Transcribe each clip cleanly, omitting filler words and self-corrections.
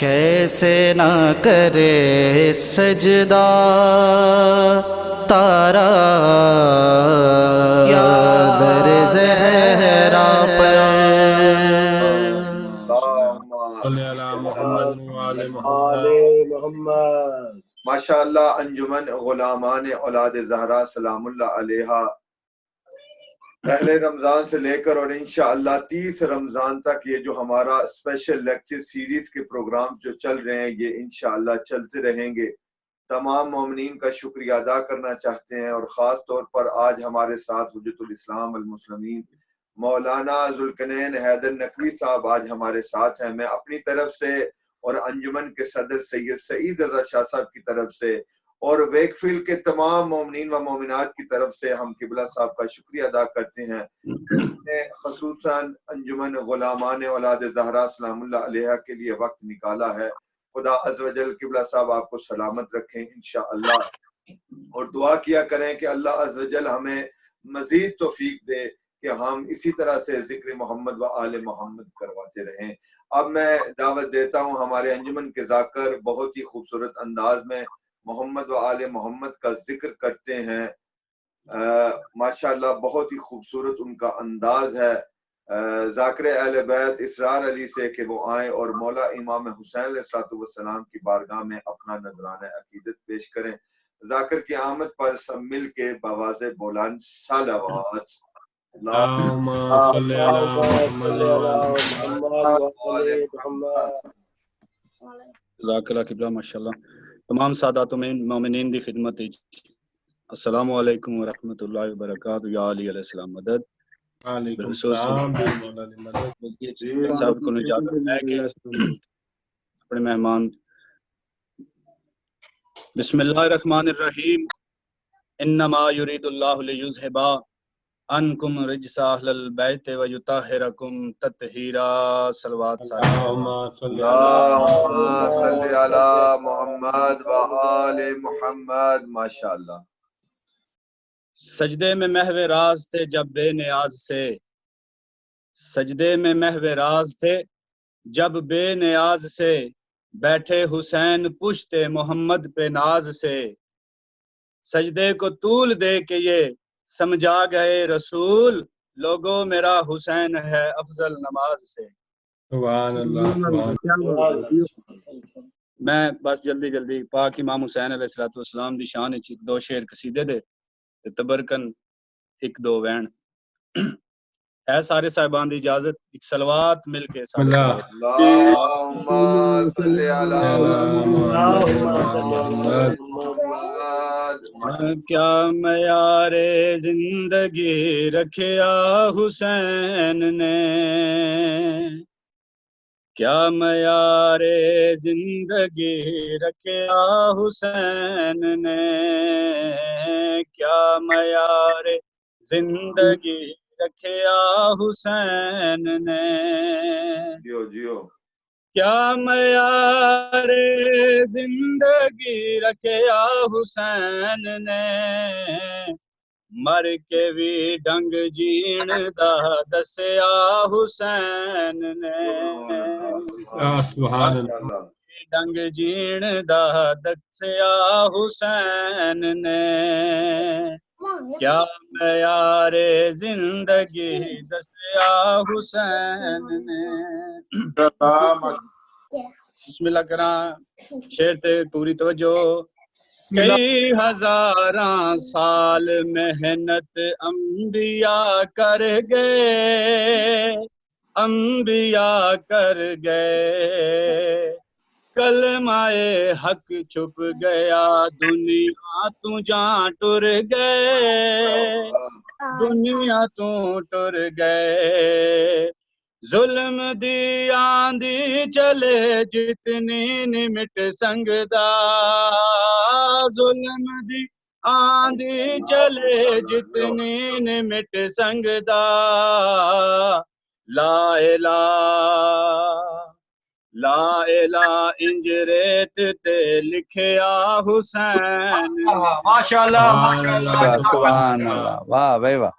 کیسے نہ کرے سجدہ تارا یا در زہرا پر صلی اللہ محمد وعلی محمد. ماشاءاللہ انجمن غلامان اولاد زہرا سلام اللہ علیہا پہلے رمضان سے لے کر اور انشاءاللہ 30 رمضان تک یہ جو ہمارا اسپیشل لیکچر سیریز کے پروگرامز جو چل رہے ہیں یہ انشاءاللہ چلتے رہیں گے. تمام مومنین کا شکریہ ادا کرنا چاہتے ہیں اور خاص طور پر آج ہمارے ساتھ حجت الاسلام المسلمین مولانا ذوالقرنین حیدر نقوی صاحب آج ہمارے ساتھ ہیں. میں اپنی طرف سے اور انجمن کے صدر سید سعید رضا شاہ صاحب کی طرف سے اور ویکفیلڈ کے تمام مومنین و مومنات کی طرف سے ہم قبلہ صاحب کا شکریہ ادا کرتے ہیں. خصوصاً انجمن غلامان اولاد زہرا سلام اللہ علیہ کے لیے وقت نکالا ہے. خدا عز و جل قبلہ صاحب آپ کو سلامت رکھیں انشاءاللہ اور دعا کیا کریں کہ اللہ عز و جل ہمیں مزید توفیق دے کہ ہم اسی طرح سے ذکر محمد و آل محمد کرواتے رہیں. اب میں دعوت دیتا ہوں ہمارے انجمن کے ذاکر بہت ہی خوبصورت انداز میں محمد و آل محمد کا ذکر کرتے ہیں. ماشاءاللہ بہت ہی خوبصورت ان کا انداز ہے. ذاکر اہل بیت اسرار علی سے کہ وہ آئیں اور مولا امام حسین علیہ السلام کی بارگاہ میں اپنا نذرانہ عقیدت پیش کریں. ذاکر کی آمد پر سب مل کے بواز بلند صلوات. اللہم صلی اللہ محمد. جزاک اللہ قبلہ. ماشاءاللہ تمام سادات مومنین دی خدمت السلام علیکم ورحمۃ اللہ وبرکاتہ. یا علی علیہ السلام مدد. وعلیکم السلام صاحب کو اجازت ہے کہ اپنے مہمان. بسم اللہ الرحمن الرحیم. انما یرید اللہ لیذھب عنکم رجس اہل البیت ویطہرکم تطہیرا. صلوات. اللہم صلی علی محمد و آل محمد. ماشاءاللہ. سجدے میں محو راز تھے جب بے نیاز سے، سجدے میں محو راز تھے جب بے نیاز سے، بیٹھے حسین پشت محمد پہ ناز سے. سجدے کو طول دے کے یہ سمجھا گئے رسول، لوگوں میرا حسین ہے افضل نماز سے. سبحان اللہ. میں بس جلدی پاک امام حسین علیہ السلام دی شان وچ دو شعر قصیدے دے تے تبرکن ایک دو وین ہے سارے صاحبان دی اجازت ایک صلوات مل کے سارے اللہم صلی علی محمد. کیا معیار زندگی رکھیا حسین نے، کیا معیار زندگی رکھیا حسین نے، کیا معیار زندگی رکھیا حسین نے، جیو کیا معیار زندگی رکھیا حسین نے. مر کے بھی ڈنگ جین دا دسیا حسین نے، سبحان اللہ. ڈنگ جین دا دسیا حسین نے، کیا معیار زندگی دسیا حسین نے. بسم اللہ کراں شعر تے پوری توجہ. کئی ہزاراں سال محنت انبیاء کر گئے، انبیاء کر گئے، کلمہ حق چھپ گیا دنیا تو جاں ٹر گئے، دنیا تو ٹر گئے. ظلم دی آندھی چلے جتنی نمٹ سنگدا، ظلم دی آندھی چلے جتنی نمٹ سنگدا. لا الہ انج ریت تے لکھیا حسین. ماشاءاللہ ماشاءاللہ سبحان اللہ. واہ بھائی واہ.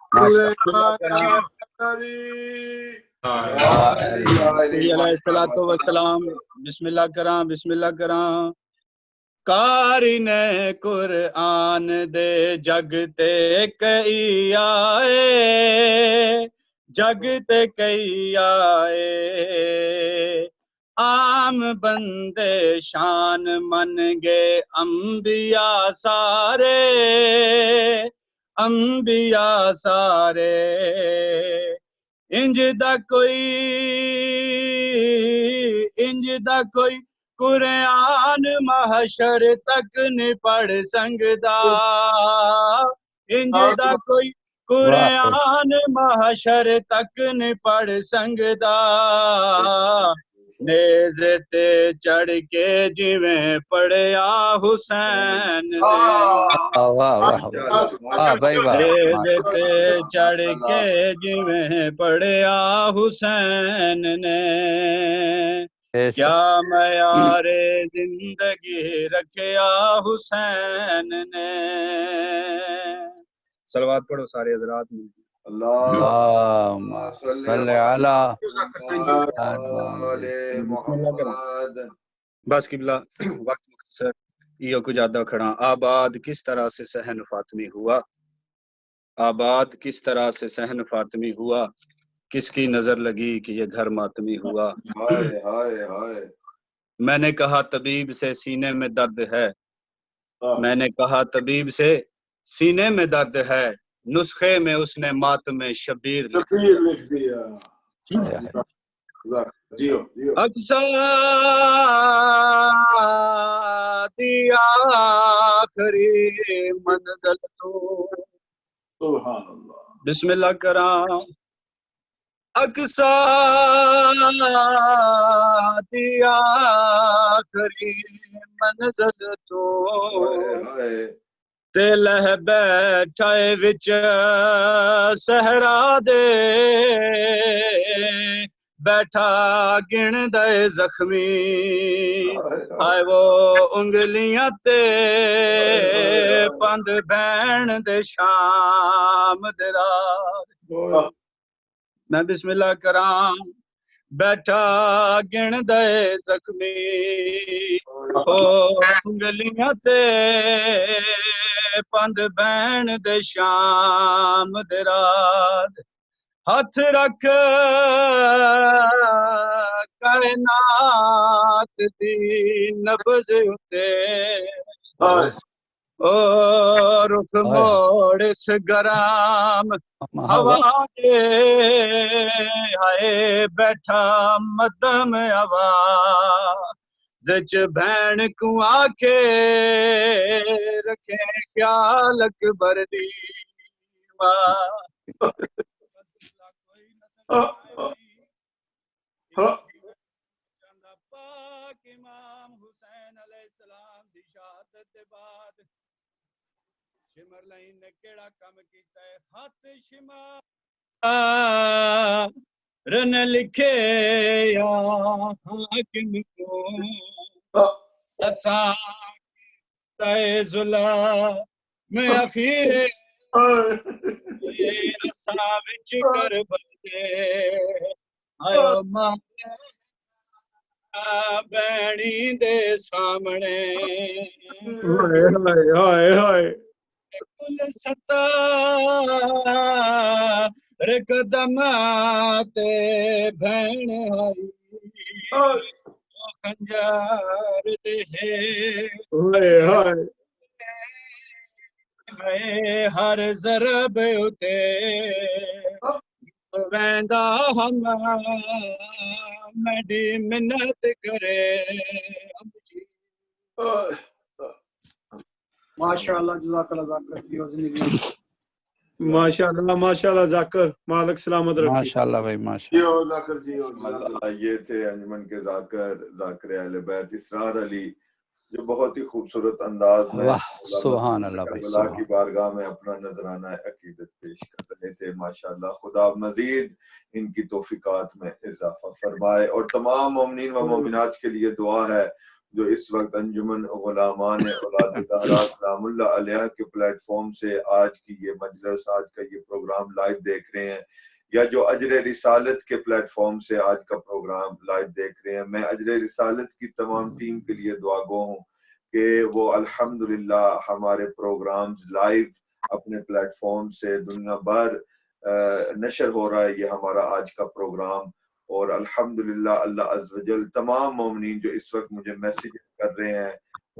علیہ الصلوۃ والسلام. بسم اللہ کراں، بسم اللہ کراں. کاری نے قرآن دے جگ تے کئی آئے، جگ تے کئی آئے. عام بندے شان من گے انبیاء سارے، انبیاء سارے. انج دا کوئی قرآن محشر تک نہیں پڑھ سنگدا. انج دا کوئی قرآن محشر تک نہیں پڑھ سنگدا. نیزے تے چڑھ کے جویں پڑھیا حسین نے، نیزے تے چڑھ کے جویں پڑھیا حسین نے. کیا معیار زندگی رکھیا حسین نے. صلوات پڑھو سارے حضرات میں. اللہم صلی علی محمد. بس قبلہ وقت مختصر یہ کچھ آدھا کھڑا. آباد کس طرح سے صحن فاطمی ہوا، آباد کس طرح سے صحن فاطمی ہوا. کس کی نظر لگی کہ یہ گھر ماتمی ہوا. ہائے ہائے ہائے. میں نے کہا طبیب سے سینے میں درد ہے، میں نے کہا طبیب سے سینے میں درد ہے. نسخے میں اس نے ماتم شبیر لکھ دیا. اقصا دی آخری منزل تو. بسم اللہ کراں. اقصا دی آخری منزل تو تے لہ بیٹھائے وچ صحرا دے. بیٹھا گن دے زخمی، آئے وہ انگلیاں تے پند بین دے شام دے رات. میں بسم اللہ کراں. بیٹھا گن دے زخمی، او انگلیاں تے پند بین دے شام دے رات. ہاتھ رکھ کائنات دی نبض اتے، او رخ موڑ اس گرام ہوا دے. ہائے بیٹھا مدم آواز وچ بہن کو آکھے رکھے خیال اکبر دی ماں. پاک امام حسین علیہ السلام دی شہادت دے بعد شمر لائن نے کیڑا کم کیتا ہے. خط شمار نے لکھے یا حاکم کو، اساں تے ظلم اخیر اساں وچ کربل دے. آیا بینی دے سامنے کل ستار قدم تے بہن آئی. خنجر دے ہر ضرب اتے ویندا ہم میڈی منت کرے. ماشاءاللہ جزاک اللہ ذاکر کی زندگی. ماشاءاللہ ماشاءاللہ. ذاکر مالک سلامت رکھی. ماشاءاللہ بھائی ماشاءاللہ. اللہ. یہ تھے انجمن کے ذاکر اہل بیت اسرار علی، جو بہت ہی خوبصورت انداز میں سبحان اللہ بھائی کربلا کی بارگاہ میں اپنا نذرانہ عقیدت پیش کر رہے تھے. ماشاءاللہ خدا مزید ان کی توفیقات میں اضافہ فرمائے. اور تمام مومنین و مومنات کے لیے دعا ہے جو اس وقت انجمن غلامان اولاد زہرا سلام اللہ علیہ کے پلیٹ فارم سے آج کی یہ مجلس، آج کا یہ پروگرام لائیو دیکھ رہے ہیں. یا جو اجر رسالت کے پلیٹ فارم سے آج کا پروگرام لائیو دیکھ رہے ہیں، میں اجر رسالت کی تمام ٹیم کے لیے دعا گو ہوں کہ وہ الحمدللہ ہمارے پروگرامز لائیو اپنے پلیٹ فارم سے دنیا بھر نشر ہو رہا ہے یہ ہمارا آج کا پروگرام، اور الحمدللہ اللہ عز و جل تمام مومنین جو اس وقت مجھے میسیجز کر رہے ہیں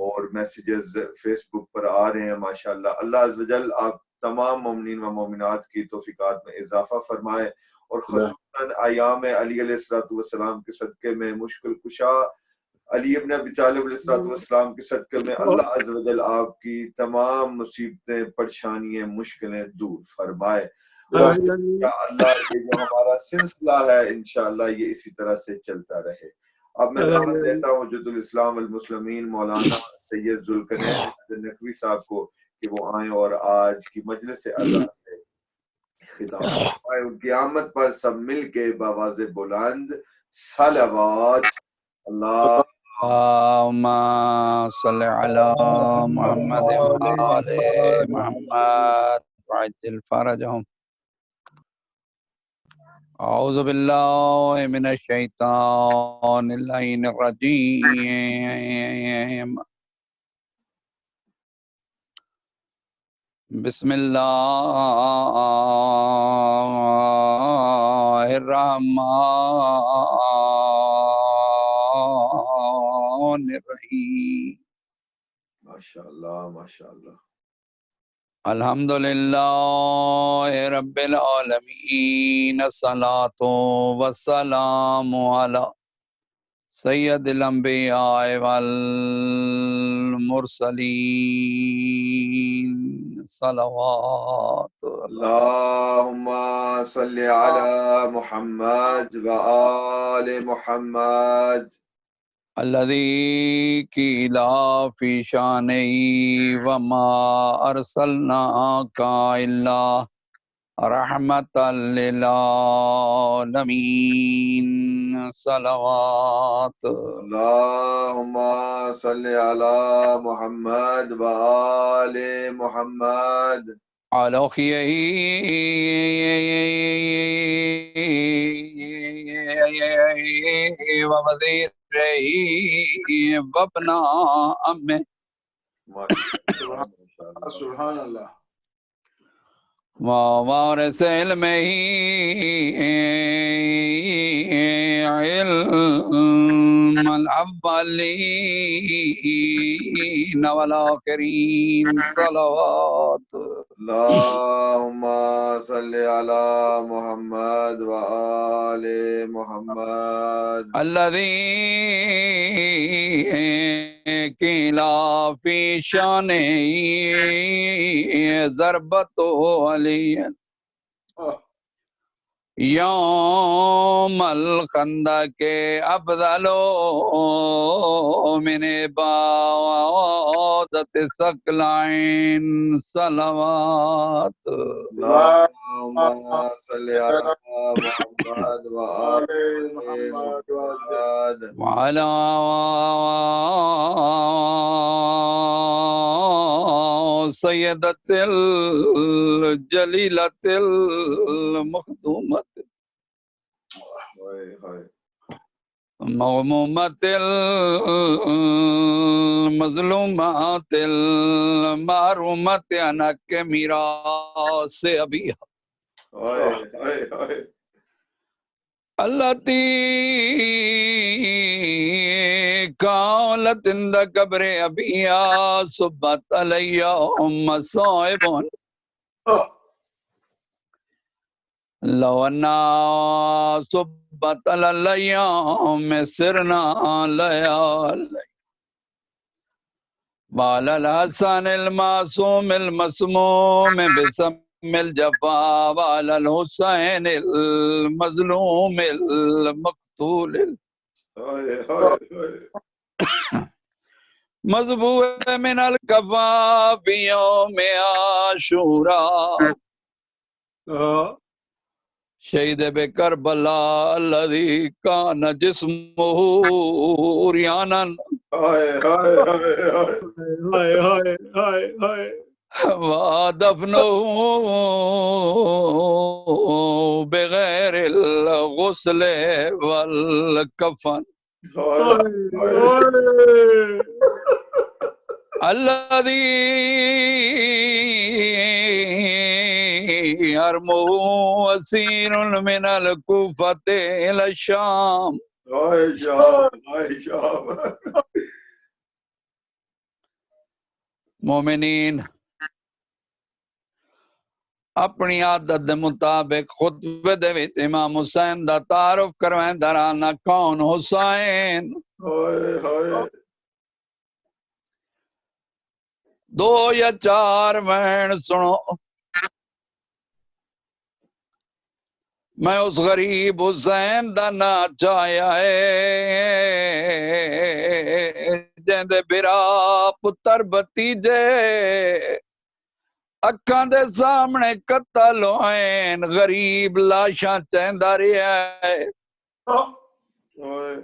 اور میسیجز فیس بک پر آ رہے ہیں، ماشاءاللہ اللہ عز و جل آپ تمام مومنین و مومنات کی توفیقات میں اضافہ فرمائے، اور خصوصاً ایام علی علیہ السلام کے صدقے میں مشکل کشا علی ابن ابی طالب علیہ السلام کے صدقے میں اللہ عز و جل آپ کی تمام مصیبتیں، پریشانیاں، مشکلیں دور فرمائے۔ انشاءاللہ یہ جو ہمارا سلسلہ ہے انشاءاللہ یہ اسی طرح سے چلتا رہے۔ اب میں دعوت دیتا ہوں حجت الاسلام المسلمین مولانا سید ذوالقرنین نقوی صاحب کو کہ وہ آئیں اور آج کی مجلس اعلیٰ سے خطاب فرمائیں۔ ان کی آمد پر سب مل کے بآواز بلند صلوات اللہ اللهم صل على محمد وآل محمد وعجل فرجهم. أعوذ بالله من الشيطان اللعين الرجيم. بسم الله الرحمن الرحيم. ماشاءاللہ ماشاءاللہ الحمدللہ رب العالمین، الصلاۃ والسلام علی سید الانبیاء والمرسلین، صلوات اللہم صلی علی محمد وآل محمد الذی قیل فی شانہ وما ارسلناک الا رحمتا للعالمین، صلوات اللہم صلی علی محمد وآل محمد علیہ ووزیر وابنا امہ سبحان اللہ ووارث علمہ علم الاولین والآخرین، صلوات اللہم صلی علی محمد وآل محمد الذی قیل فی شانہ ضربۃ علی یوم الخندق افضل من عبادت ثقلین، صلوات اللہم صلی علی محمد وآل محمد وعلى سيدة الجليلة المخدومة مومومة المظلومة المحرومة عنك میراث أبيها التي قالت عند قبر أبيها صبت علي مصائب لو أنها صبت على الأيام سرنا ليالي وعلى الحسن المعصوم المسموم بسم الجفا وعلى الحسين المظلوم المقتول مذبوح من الكفا في يوم عاشوراء شهيد بكربلاء الذي كان جسمه عريانا ودفنه بغير الغسل والكفن الذي يرمه أسير من الكوفة إلى الشام. ہائے شام ہائے شام مومنین اپنی عادت دے مطابق خطبے دے وچ امام حسین دا تعارف کرویندا رہنا کون حسین. ہائے ہائے 2 یا 4 وین سنو. میں اس غریب حسین دا نا چاہیا ہے جیندے برا پتر بتیجے اکھاں دے سامنے قتل ہوئیں غریب لاشاں چیندا رہیا ہے.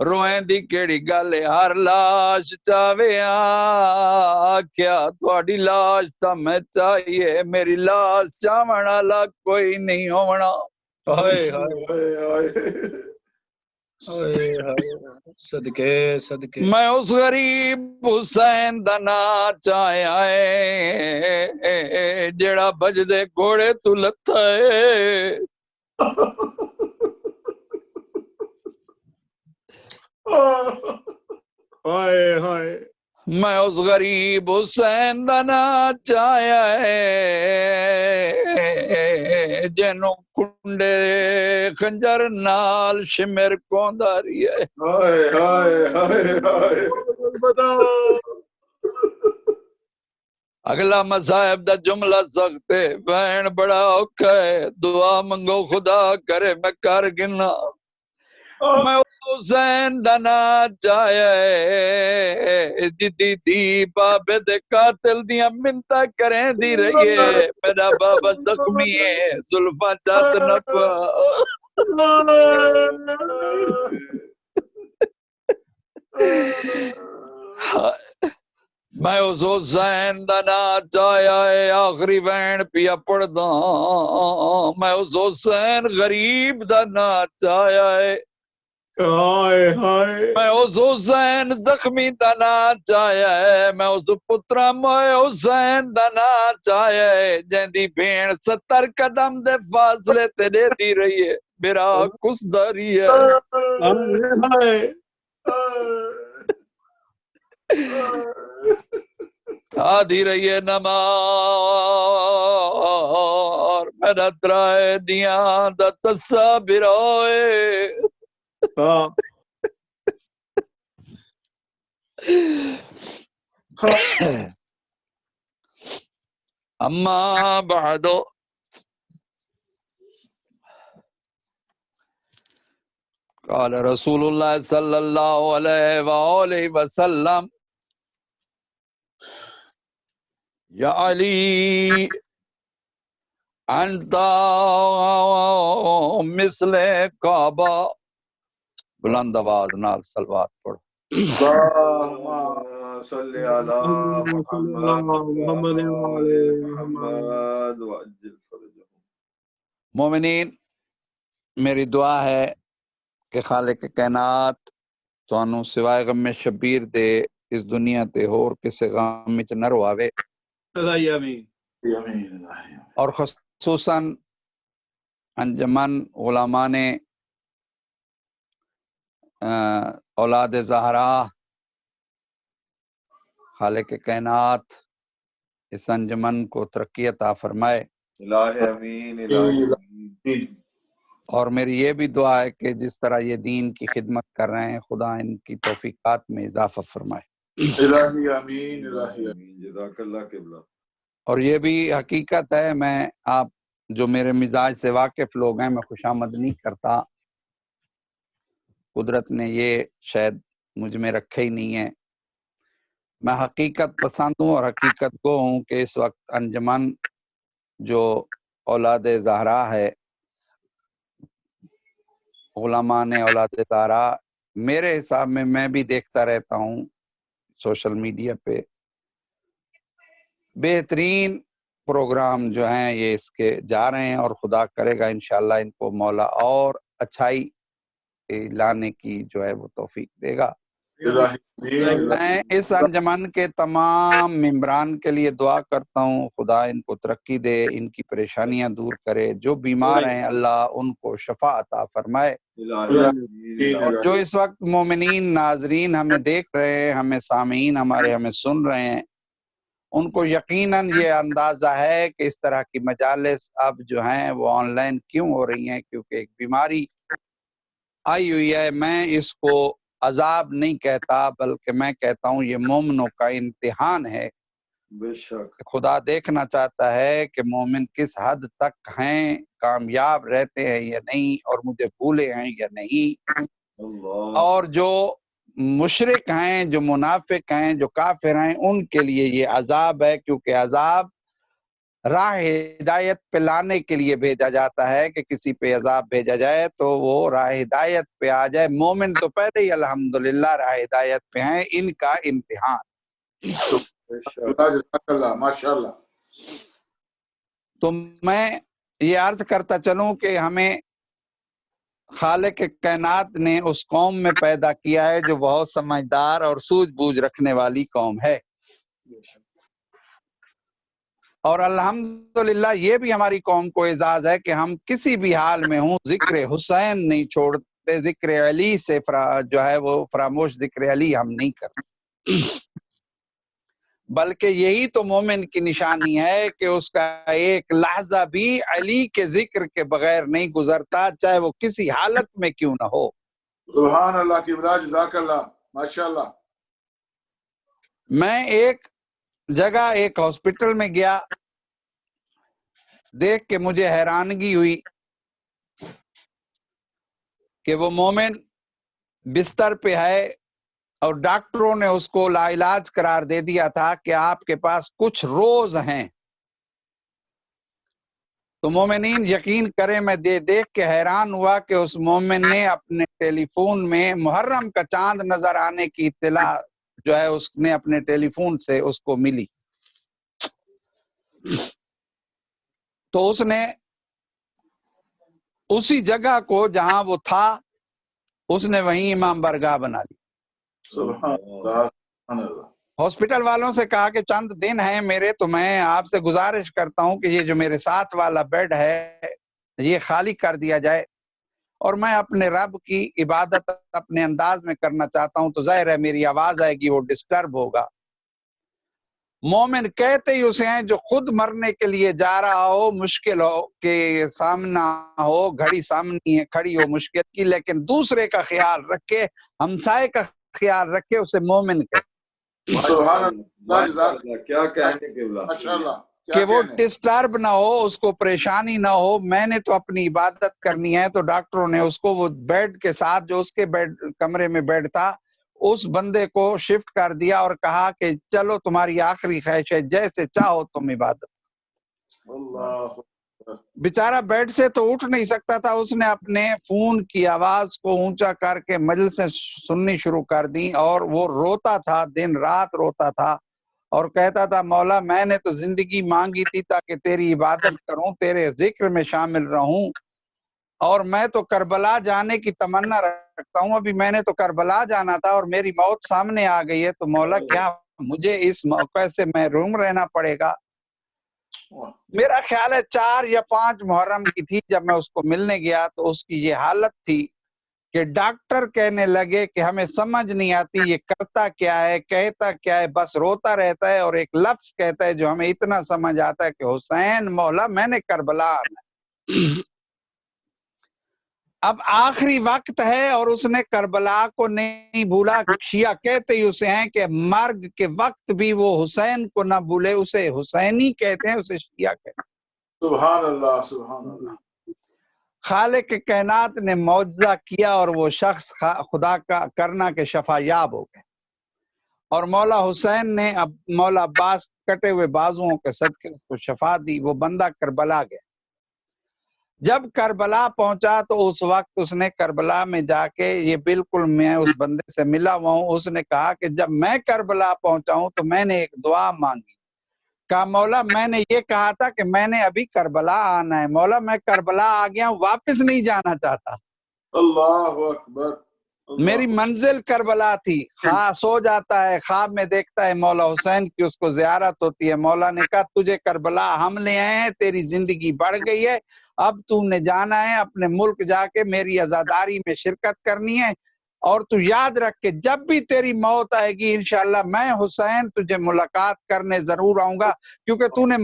روئیں دی کیڑی گل ہے ہر لاش چاہے کیا تہاڈی لاش تا میں چاہیے میری لاش چاہن والا کوئی نہیں ہونا. ہائے ہائے ہائے ہائے ہائے ہائے صدقے صدقے. میں اس غریب حسین دا نا چاہیا ہے جیڑا بجدے گھوڑے تو لتھا ہے. ہائے ہائے میں اس غریب حسین دا نا چاہیا ہے جنوں کنڈے خنجر نال شمر کوندا رہی ہے. ہائے ہائے ہائے ہائے اگلا مصائب دا جملہ سخت ہے بہن بڑا اوکھا ہے دعا منگو خدا کرے میں کر گنا. میں حسین دا نا چاہیا ہے جدی دی بابے دے قاتل دیاں منتاں کریں دی رہی ہے میرا بابا زخمی ہے زلفاں چات نہ پا. میں اس حسین دا نا چاہیا ہے آخری وین پیا پڑھدا. میں اس حسین غریب دا نا چاہیا ہے. ہائے ہائے میں اس حسین زخمی دا نا چاہیا ہے. میں اس پترا موئے حسین دا نا چاہیا ہے جیندی بھیڑ 70 قدم دے فاصلے تے دے دی رہی ہے میرا کس داری ہے. ہائے آدھی رہی ہے نمار میرا ترائے دیاں دا تسا بروئے. ہاں اما بعد قال رسول اللہ صلی اللہ علیہ وآلہ وسلم یا علی انت مثل کعبہ. بلند آواز نال صلوات پڑھو. اللہم صلی علی محمد وعلی محمد وعجل فرجہم. مومنین میری دعا ہے کہ خالق کائنات تانوں سوائے غم شبیر دے اس دنیا تے ہور کسے غم وچ نہ رواوے آمین اور خصوصاً انجمن غلامان اولاد زہرا خالق کائنات اس انجمن کو ترقی عطا فرمائے. الہ امین الہ امین. اور میری یہ بھی دعا ہے کہ جس طرح یہ دین کی خدمت کر رہے ہیں خدا ان کی توفیقات میں اضافہ فرمائے. الہی امین الہی امین. جزاک اللہ قبلہ. اور یہ بھی حقیقت ہے میں آپ جو میرے مزاج سے واقف لوگ ہیں میں خوشامد نہیں کرتا. قدرت نے یہ شاید مجھ میں رکھے ہی نہیں ہے. میں حقیقت پسند ہوں اور حقیقت کو ہوں کہ اس وقت انجمن جو اولاد زہرا ہے غلامان اولاد زہرا میرے حساب میں بھی دیکھتا رہتا ہوں سوشل میڈیا پہ بہترین پروگرام جو ہیں یہ اس کے جا رہے ہیں اور خدا کرے گا انشاءاللہ ان کو مولا اور اچھائی لانے کی جو ہے وہ توفیق دے گا۔ میں اس انجمن کے تمام ممبران کے لیے دعا کرتا ہوں، خدا ان کو ترقی دے، ان کی پریشانیاں دور کرے، جو بیمار ہیں اللہ ان کو شفا عطا فرمائے، اور جو اس وقت مومنین ناظرین ہمیں دیکھ رہے ہیں، ہمیں سامعین ہمارے ہمیں سن رہے ہیں، ان کو یقیناً یہ اندازہ ہے کہ اس طرح کی مجالس اب جو ہیں وہ آن لائن کیوں ہو رہی ہیں، کیونکہ ایک بیماری آئی ہوئی ہے۔ میں اس کو عذاب نہیں کہتا بلکہ میں کہتا ہوں یہ مومنوں کا امتحان ہے۔ بے شک خدا دیکھنا چاہتا ہے کہ مومن کس حد تک ہیں، کامیاب رہتے ہیں یا نہیں، اور مجھے بھولے ہیں یا نہیں۔ اللہ اور جو مشرک ہیں، جو منافق ہیں، جو کافر ہیں، ان کے لیے یہ عذاب ہے، کیونکہ عذاب راہ ہدایت پہ لانے کے لیے بھیجا جاتا ہے کہ کسی پہ عذاب بھیجا جائے تو وہ راہ ہدایت پہ آ جائے۔ مومن تو پہلے ہی الحمدللہ راہ ہدایت پہ ہیں، ان کا امتحان۔ بے شک ماشاءاللہ۔ تو میں یہ عرض کرتا چلوں کہ ہمیں خالق کائنات نے اس قوم میں پیدا کیا ہے جو بہت سمجھدار اور سوجھ بوجھ رکھنے والی قوم ہے، اور الحمدللہ یہ بھی ہماری قوم کو اعزاز ہے کہ ہم کسی بھی حال میں ہوں ذکر حسین نہیں چھوڑتے، ذکر علی سے جو ہے وہ فراموش ذکر علی ہم نہیں کرتے، بلکہ یہی تو مومن کی نشانی ہے کہ اس کا ایک لحظہ بھی علی کے ذکر کے بغیر نہیں گزرتا، چاہے وہ کسی حالت میں کیوں نہ ہو۔ سبحان اللہ کی بلا، جزاک اللہ، ماشاءاللہ۔ میں ایک جگہ ایک ہاسپٹل میں گیا، دیکھ کے مجھے حیرانگی ہوئی کہ وہ مومن بستر پہ ہے اور ڈاکٹروں نے اس کو لا علاج قرار دے دیا تھا کہ آپ کے پاس کچھ روز ہیں۔ تو مومنین یقین کریں، میں دیکھ کے حیران ہوا کہ اس مومن نے اپنے ٹیلی فون میں محرم کا چاند نظر آنے کی اطلاع جو ہے اس نے اپنے ٹیلی فون سے اس کو ملی، تو اس نے اسی جگہ کو جہاں وہ تھا اس نے وہیں امام برگاہ بنا لی۔ سبحان اللہ، سبحان اللہ۔ ہاسپٹل والوں سے کہا کہ چند دن ہیں میرے، تو میں آپ سے گزارش کرتا ہوں کہ یہ جو میرے ساتھ والا بیڈ ہے یہ خالی کر دیا جائے، اور میں اپنے رب کی عبادت اپنے انداز میں کرنا چاہتا ہوں، تو ظاہر ہے میری آواز آئے گی، وہ ڈسٹرب ہوگا۔ مومن کہتے ہی اسے ہیں جو خود مرنے کے لیے جا رہا ہو، مشکل ہو کہ سامنا ہو، گھڑی سامنے ہے کھڑی ہو مشکل کی، لیکن دوسرے کا خیال رکھے، ہمسائے کا خیال رکھے، اسے مومن کہتے سبحان اللہ، جزاک اللہ، کیا کہنے کے بلا ماشاءاللہ۔ کہ وہ ڈسٹرب نہ ہو، اس کو پریشانی نہ ہو۔ میں نے تو اپنی عبادت کرنی ہے، تو ڈاکٹروں نے اس کو وہ بیڈ کے ساتھ جو اس کے کمرے میں بیڈ تھا اس بندے کو شفٹ کر دیا اور کہا کہ چلو تمہاری آخری خواہش ہے، جیسے چاہو تم عبادت۔ اللہ بیچارہ بیڈ سے تو اٹھ نہیں سکتا تھا، اس نے اپنے فون کی آواز کو اونچا کر کے مجلسیں سننی شروع کر دی، اور وہ روتا تھا، دن رات روتا تھا، اور کہتا تھا مولا میں نے تو زندگی مانگی تھی تاکہ تیری عبادت کروں، تیرے ذکر میں شامل رہوں، اور میں تو کربلا جانے کی تمنا رکھتا ہوں، ابھی میں نے تو کربلا جانا تھا اور میری موت سامنے آ گئی ہے، تو مولا کیا مجھے اس موقع سے محروم رہنا پڑے گا؟ میرا خیال ہے 4 یا 5 محرم کی تھی جب میں اس کو ملنے گیا، تو اس کی یہ حالت تھی کہ ڈاکٹر کہنے لگے کہ ہمیں سمجھ نہیں آتی یہ کرتا کیا ہے، کہتا کیا ہے، بس روتا رہتا ہے، اور ایک لفظ کہتا ہے جو ہمیں اتنا سمجھ آتا ہے کہ حسین مولا میں نے کربلا آنا۔ اب آخری وقت ہے اور اس نے کربلا کو نہیں بھولا۔ شیعہ کہتے ہی اسے ہیں کہ مرگ کے وقت بھی وہ حسین کو نہ بھولے، اسے حسینی کہتے ہیں، اسے شیعہ کہتے ہیں۔ سبحان اللہ، سبحان اللہ۔ خالق کائنات نے معجزہ کیا اور وہ شخص خدا کا کرنا کے شفا یاب ہو گئے، اور مولا حسین نے اب مولا عباس کٹے ہوئے بازوؤں کے صدقے اس کو شفا دی، وہ بندہ کربلا گیا۔ جب کربلا پہنچا تو اس وقت اس نے کربلا میں جا کے، یہ بالکل میں اس بندے سے ملا ہوا ہوں، اس نے کہا کہ جب میں کربلا پہنچا ہوں تو میں نے ایک دعا مانگی کہا مولا میں نے یہ کہا تھا کہ میں نے ابھی کربلا آنا ہے، مولا میں کربلا آ گیا ہوں، واپس نہیں جانا چاہتا، اللہ اکبر میری منزل کربلا تھی۔ خواب سو جاتا ہے، خواب میں دیکھتا ہے مولا حسین کی اس کو زیارت ہوتی ہے۔ مولا نے کہا تجھے کربلا ہم لے آئے ہیں، تیری زندگی بڑھ گئی ہے، اب تو نے جانا ہے اپنے ملک جا کے میری عزاداری میں شرکت کرنی ہے، اور تو یاد رکھ کے جب بھی تیری موت آئے گی انشاءاللہ میں حسین تجھے ملاقات کرنے ضرور آؤں گا، کیونکہ تو نے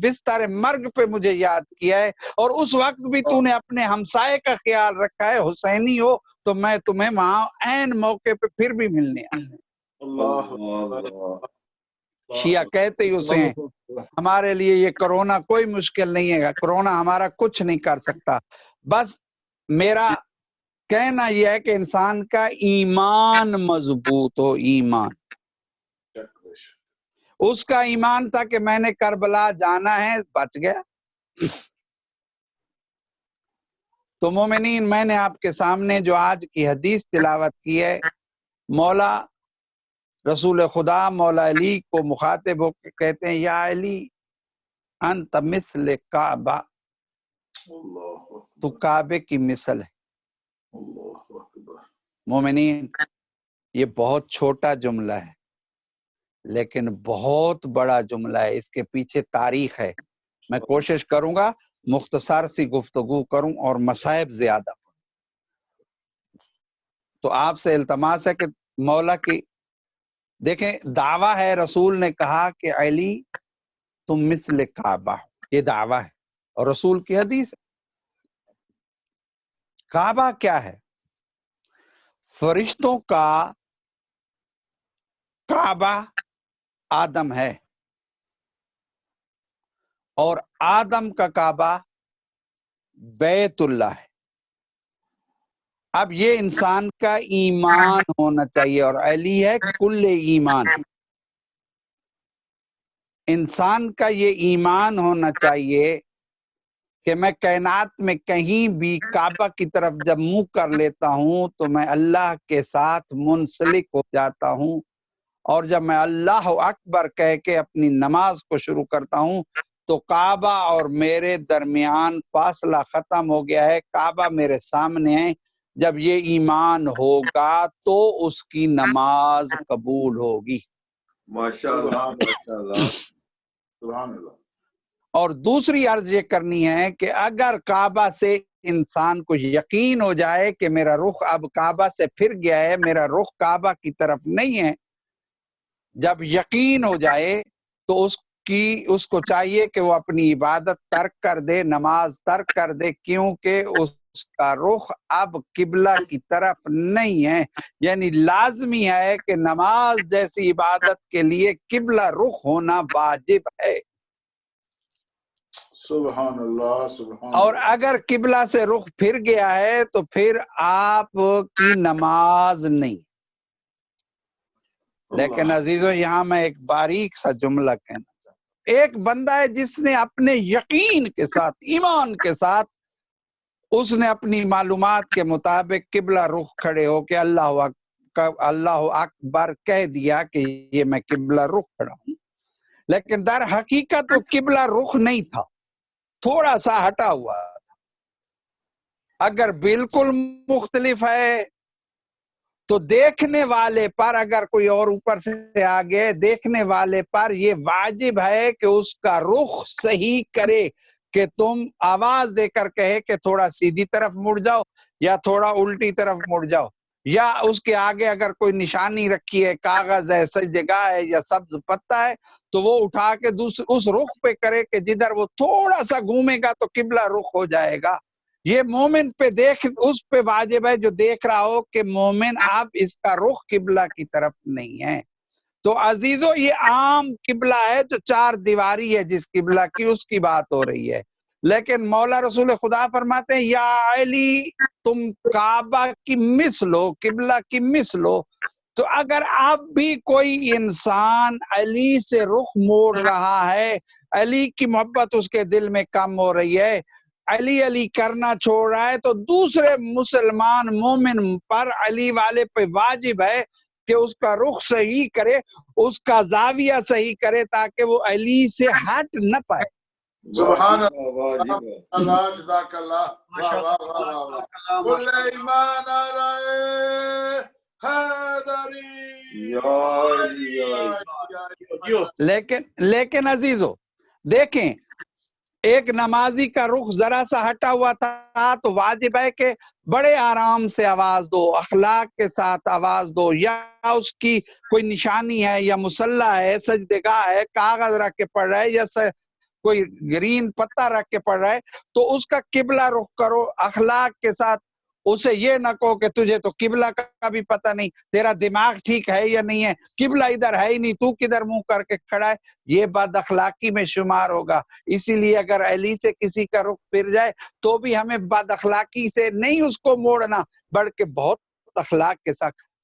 بستر مرگ پہ مجھے یاد کیا ہے، اور اس وقت بھی تو نے اپنے ہمسائے کا خیال رکھا ہے، حسینی ہو تو میں تمہیں وہاں عین موقع پہ پھر بھی ملنے آؤں گا۔ اللہ اللہ شیعہ کہتے ہی اسے ہیں ہمارے لیے یہ کرونا کوئی مشکل نہیں ہے، کرونا ہمارا کچھ نہیں کر سکتا، بس میرا کہنا یہ ہے کہ انسان کا ایمان مضبوط ہو، ایمان۔ اس کا ایمان تھا کہ میں نے کربلا جانا ہے، بچ گیا۔ تو مومنین میں نے آپ کے سامنے جو آج کی حدیث تلاوت کی ہے، مولا رسول خدا مولا علی کو مخاطب ہو کے کہتے ہیں یا علی انت مثل کعبہ، تو کعبے کی مثل ہے۔ مومنین یہ بہت چھوٹا جملہ ہے لیکن بہت بڑا جملہ ہے، اس کے پیچھے تاریخ ہے۔ میں کوشش کروں گا مختصر سی گفتگو کروں اور مصائب زیادہ پڑھوں۔ تو آپ سے التماس ہے کہ مولا کی دیکھیں دعویٰ ہے، رسول نے کہا کہ علی تم مثل کعبہ، یہ دعویٰ ہے اور رسول کی حدیث ہے۔ کعبہ کیا ہے؟ فرشتوں کا کعبہ آدم ہے اور آدم کا کعبہ بیت اللہ ہے۔ اب یہ انسان کا ایمان ہونا چاہیے، اور علی ہے کل ایمان۔ انسان کا یہ ایمان ہونا چاہیے کہ میں کائنات میں کہیں بھی کعبہ کی طرف جب منہ کر لیتا ہوں تو میں اللہ کے ساتھ منسلک ہو جاتا ہوں، اور جب میں اللہ اکبر کہہ کے اپنی نماز کو شروع کرتا ہوں تو کعبہ اور میرے درمیان فاصلہ ختم ہو گیا ہے، کعبہ میرے سامنے ہے۔ جب یہ ایمان ہوگا تو اس کی نماز قبول ہوگی۔ ماشاءاللہ ماشاءاللہ سبحان اللہ۔ اور دوسری عرض یہ کرنی ہے کہ اگر کعبہ سے انسان کو یقین ہو جائے کہ میرا رخ اب کعبہ سے پھر گیا ہے، میرا رخ کعبہ کی طرف نہیں ہے، جب یقین ہو جائے تو اس کو چاہیے کہ وہ اپنی عبادت ترک کر دے، نماز ترک کر دے، کیونکہ اس کا رخ اب قبلہ کی طرف نہیں ہے۔ یعنی لازمی ہے کہ نماز جیسی عبادت کے لیے قبلہ رخ ہونا واجب ہے، سبحان اللہ سبحان اور اللہ۔ اگر قبلہ سے رخ پھر گیا ہے تو پھر آپ کی نماز نہیں۔ لیکن عزیزو یہاں میں ایک باریک سا جملہ کہنا چاہتا ہوں۔ ایک بندہ ہے جس نے اپنے یقین کے ساتھ، ایمان کے ساتھ، اس نے اپنی معلومات کے مطابق قبلہ رخ کھڑے ہو کے اللہ اکبر کہہ دیا کہ یہ میں قبلہ رخ کھڑا ہوں، لیکن در حقیقت وہ قبلہ رخ نہیں تھا، تھوڑا سا ہٹا ہوا تھا۔ اگر بالکل مختلف ہے تو دیکھنے والے پر، اگر کوئی اور اوپر سے آگے دیکھنے والے پر یہ واجب ہے کہ اس کا رخ صحیح کرے، کہ تم آواز دے کر کہے کہ تھوڑا سیدھی طرف مڑ جاؤ یا تھوڑا الٹی طرف مڑ جاؤ، یا اس کے آگے اگر کوئی نشانی رکھی ہے، کاغذ ہے، سجدگاہ ہے یا سبز پتہ ہے، تو وہ اٹھا کے اس رخ پہ کرے کہ جدھر وہ تھوڑا سا گھومے گا تو قبلہ رخ ہو جائے گا۔ یہ مومن پہ اس پہ واجب ہے جو دیکھ رہا ہو کہ مومن اب اس کا رخ قبلہ کی طرف نہیں ہے۔ تو عزیزو یہ عام قبلہ ہے جو چار دیواری ہے جس قبلہ کی، اس کی بات ہو رہی ہے۔ لیکن مولا رسول خدا فرماتے ہیں یا علی تم کعبہ کی مثل ہو، قبلہ کی مثل ہو۔ تو اگر اب بھی کوئی انسان علی سے رخ موڑ رہا ہے، علی کی محبت اس کے دل میں کم ہو رہی ہے، علی علی کرنا چھوڑ رہا ہے، تو دوسرے مسلمان مومن پر علی والے پہ واجب ہے کہ اس کا رخ صحیح کرے, اس کا زاویہ صحیح کرے, تاکہ وہ علی سے ہٹ نہ پائے. سبحان واہ جی واہ. اللہ جزاک اللہ. واہ واہ واہ واہ. کل ایمان آرائے حیدری. یا علی یا علی. لیکن عزیزو دیکھیں, ایک نمازی کا رخ ذرا سا ہٹا ہوا تھا تو واجب ہے کہ بڑے آرام سے آواز دو, اخلاق کے ساتھ آواز دو, یا اس کی کوئی نشانی ہے یا مصلی ہے, سجدگاہ ہے, کاغذ رکھ کے پڑھ رہا ہے یا کوئی گرین پتہ رکھ کے پڑھ رہا ہے, تو اس کا قبلہ رخ کرو اخلاق کے ساتھ. اسے یہ نہ کہو کہ تجھے تو قبلہ کا بھی پتہ نہیں, تیرا دماغ ٹھیک ہے یا نہیں ہے, قبلہ ادھر ہے ہی نہیں, تو کدھر منہ کر کے کھڑا ہے. یہ بد اخلاقی میں شمار ہوگا. اسی لیے اگر علی سے کسی کا رخ پھر جائے تو بھی ہمیں بد اخلاقی سے نہیں اس کو موڑنا, بلکہ بہت اخلاق کے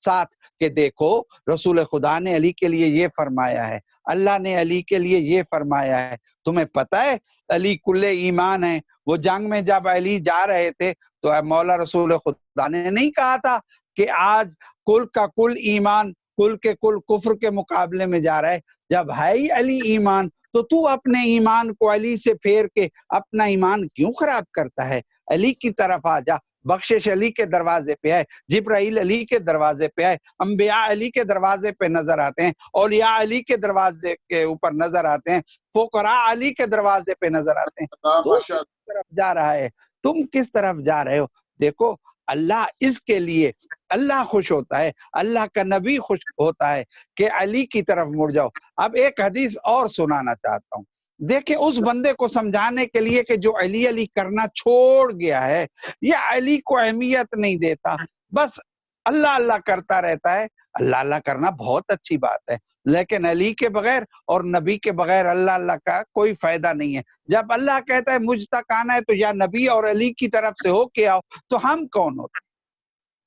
ساتھ کہ دیکھو رسول خدا نے علی کے لیے یہ فرمایا ہے, اللہ نے علی کے لیے یہ فرمایا ہے. تمہیں پتہ ہے علی کل ایمان ہے. وہ جنگ میں جب علی جا رہے تھے تو مولا رسول خدا نے نہیں کہا تھا کہ آج کل کا کل ایمان کل کے کل کفر کے مقابلے میں جا رہا ہے. جب ہے ہی علی ایمان تو اپنے ایمان کو علی سے پھیر کے اپنا ایمان کیوں خراب کرتا ہے؟ علی کی طرف آ جا, بخشش علی کے دروازے پہ ہے, جبرائیل علی کے دروازے پہ ہے, انبیاء علی کے دروازے پہ نظر آتے ہیں, اولیاء علی کے دروازے کے اوپر نظر آتے ہیں, فقراء علی کے دروازے پہ نظر آتے ہیں. تو کس طرف جا رہا ہے, تم کس طرف جا رہے ہو؟ دیکھو اللہ اس کے لیے اللہ خوش ہوتا ہے, اللہ کا نبی خوش ہوتا ہے کہ علی کی طرف مڑ جاؤ. اب ایک حدیث اور سنانا چاہتا ہوں. دیکھیں اس بندے کو سمجھانے کے لیے کہ جو علی علی کرنا چھوڑ گیا ہے, یہ علی کو اہمیت نہیں دیتا, بس اللہ اللہ کرتا رہتا ہے. اللہ اللہ کرنا بہت اچھی بات ہے, لیکن علی کے بغیر اور نبی کے بغیر اللہ اللہ کا کوئی فائدہ نہیں ہے. جب اللہ کہتا ہے مجھ تک آنا ہے تو یا نبی اور علی کی طرف سے ہو کے آؤ, تو ہم کون ہوتے؟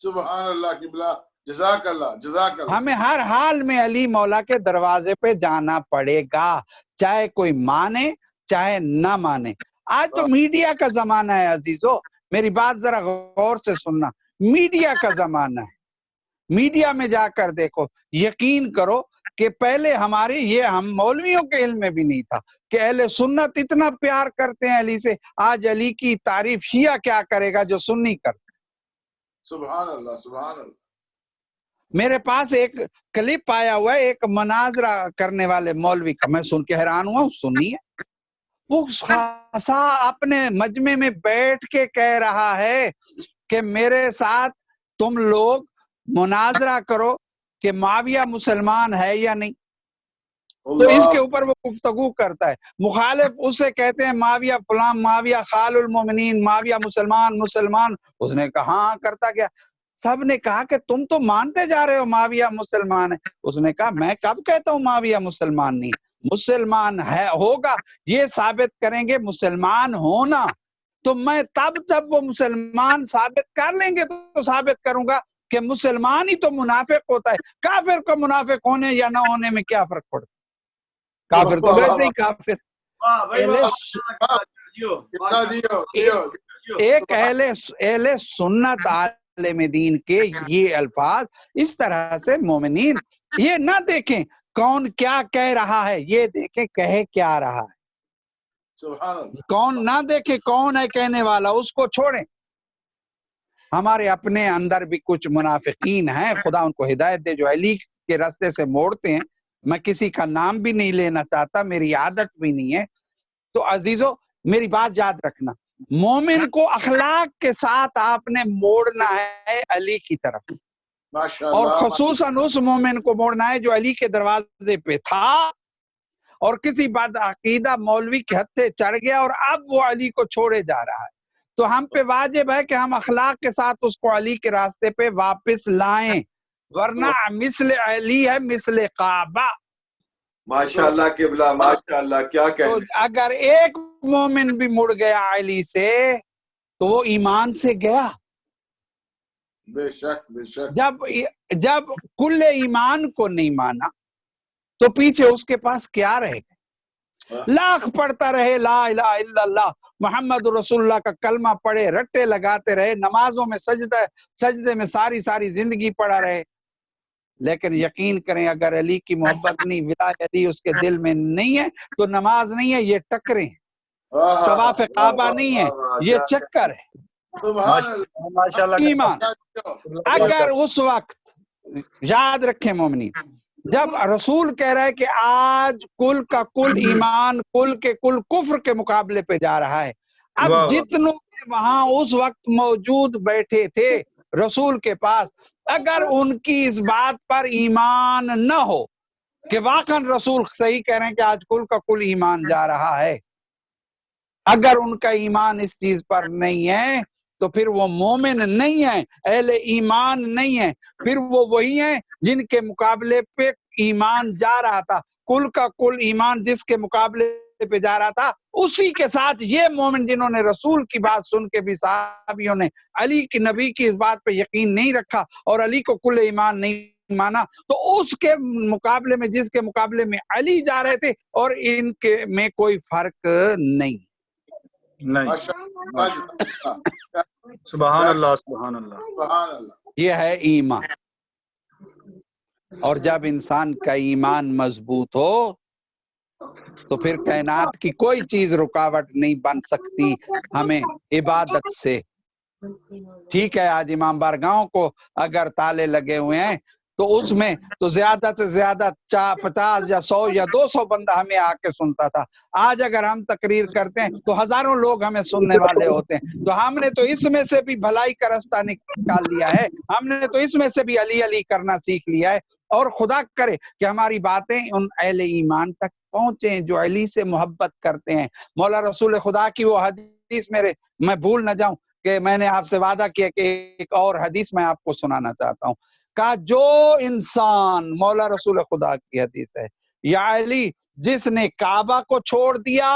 سبحان اللہ قبلہ. جزاک اللہ جزاک اللہ. ہمیں ہر حال میں علی مولا کے دروازے پہ جانا پڑے گا, چاہے کوئی مانے چاہے نہ مانے. آج تو میڈیا کا زمانہ ہے عزیزو, میری بات ذرا غور سے سننا. میڈیا کا زمانہ ہے, میڈیا میں جا کر دیکھو, یقین کرو کہ پہلے ہمارے یہ ہم مولویوں کے علم میں بھی نہیں تھا کہ اہل سنت اتنا پیار کرتے ہیں علی سے. آج علی کی تعریف شیعہ کیا کرے گا جو سنی کرتے. سبحان اللہ سبحان اللہ. میرے پاس ایک کلپ آیا ہوا ہے ایک مناظرہ کرنے والے مولوی کا, میں سن کے حیران ہوا. سنیے, وہ خاصا اپنے مجمع میں بیٹھ کے کہہ رہا ہے کہ میرے ساتھ تم لوگ مناظرہ کرو کہ معاویہ مسلمان ہے یا نہیں. تو اس کے اوپر وہ گفتگو کرتا ہے. مخالف اسے کہتے ہیں معاویہ فلاں, معاویہ خال المومنین, معاویہ مسلمان. اس نے کہا ہاں کرتا کیا. سب نے کہا کہ تم تو مانتے جا رہے ہو معاویہ مسلمان ہے. اس نے کہا میں کب کہتا ہوں معاویہ مسلمان نہیں, مسلمان ہے ہوگا, یہ ثابت کریں گے مسلمان ہونا, تو میں تب وہ مسلمان ثابت کر لیں گے تو ثابت کروں گا کہ مسلمان ہی تو منافق ہوتا ہے. کافر کو منافق ہونے یا نہ ہونے میں کیا فرق پڑتا؟ کافر تو ویسے ہی کافر. ایک اہل سنت عالم دین کے یہ الفاظ اس طرح سے مومنین یہ نہ دیکھیں کون کیا کہہ رہا ہے, یہ دیکھیں کہے کیا رہا ہے. کون نہ دیکھے کون ہے کہنے والا, اس کو چھوڑیں. ہمارے اپنے اندر بھی کچھ منافقین ہیں, خدا ان کو ہدایت دے, جو علی کے راستے سے موڑتے ہیں. میں کسی کا نام بھی نہیں لینا چاہتا, میری عادت بھی نہیں ہے. تو عزیزو میری بات یاد رکھنا, مومن کو اخلاق کے ساتھ آپ نے موڑنا ہے علی کی طرف, اور خصوصاً اس مومن کو موڑنا ہے جو علی کے دروازے پہ تھا اور کسی بد عقیدہ مولوی کے ہتھ سے چڑھ گیا اور اب وہ علی کو چھوڑے جا رہا ہے. تو ہم پہ واجب ہے کہ ہم اخلاق کے ساتھ اس کو علی کے راستے پہ واپس لائیں, ورنہ مثل علی ہے مثل کعبہ. ماشاءاللہ قبلہ ماشاءاللہ کیا تو اگر ایک مومن بھی مڑ گیا علی سے تو وہ ایمان سے گیا. بے شک بے شک. جب کل ایمان کو نہیں مانا تو پیچھے اس کے پاس کیا رہے گا؟ لاکھ پڑھتا رہے لا الہ الا اللہ محمد رسول اللہ کا کلمہ پڑھے, رٹے لگاتے رہے, نمازوں میں سجدے میں ساری زندگی پڑھا رہے, لیکن یقین کریں اگر علی کی محبت نہیں، ولایت علی اس کے دل میں نہیں ہے تو نماز نہیں ہے، یہ ٹکریں ہیں، طواف کعبہ نہیں ہے، یہ چکر ہے۔ سبحان اللہ ماشاءاللہ ایمان اگر اس وقت یاد رکھیں مومنین، جب رسول کہہ رہا ہے کہ آج کل کا کل ایمان کل کے کل کفر کے مقابلے پہ جا رہا ہے، اب واہ واہ۔ جتنوں کے وہاں اس وقت موجود بیٹھے تھے رسول کے پاس، اگر ان کی اس بات پر ایمان نہ ہو کہ واقعاً رسول صحیح کہہ رہے ہیں کہ آج کل کا کل ایمان جا رہا ہے، اگر ان کا ایمان اس چیز پر نہیں ہے تو پھر وہ مومن نہیں ہیں، اہل ایمان نہیں ہیں، پھر وہ وہی ہیں جن کے مقابلے پہ ایمان جا رہا تھا، کل کا کل ایمان جس کے مقابلے پہ جا رہا تھا، اسی کے ساتھ یہ مومن جنہوں نے رسول کی بات سن کے بھی صحابیوں نے علی کی نبی کی اس بات پہ یقین نہیں رکھا اور علی کو کل ایمان نہیں مانا، تو اس کے مقابلے میں جس کے مقابلے میں علی جا رہے تھے اور ان کے میں کوئی فرق نہیں۔ سبحان اللہ سبحان اللہ سبحان اللہ۔ یہ ہے ایمان، اور جب انسان کا ایمان مضبوط ہو تو پھر کائنات کی کوئی چیز رکاوٹ نہیں بن سکتی ہمیں عبادت سے۔ ٹھیک ہے آج امام بارگاہوں کو اگر تالے لگے ہوئے ہیں تو اس میں تو زیادہ سے زیادہ 50 یا 100 یا 200 بندہ ہمیں آ کے سنتا تھا، آج اگر ہم تقریر کرتے ہیں تو ہزاروں لوگ ہمیں سننے والے ہوتے ہیں، تو ہم نے تو اس میں سے بھی بھلائی کا رستہ نکال لیا ہے، ہم نے تو اس میں سے بھی علی علی کرنا سیکھ لیا ہے، اور خدا کرے کہ ہماری باتیں ان اہل ایمان تک پہنچیں جو علی سے محبت کرتے ہیں۔ مولا رسول خدا کی وہ حدیث میں بھول نہ جاؤں کہ میں نے آپ سے وعدہ کیا کہ ایک اور حدیث میں آپ کو سنانا چاہتا ہوں، کہ جو انسان، مولا رسول خدا کی حدیث ہے، یا علی جس نے کعبہ کو چھوڑ دیا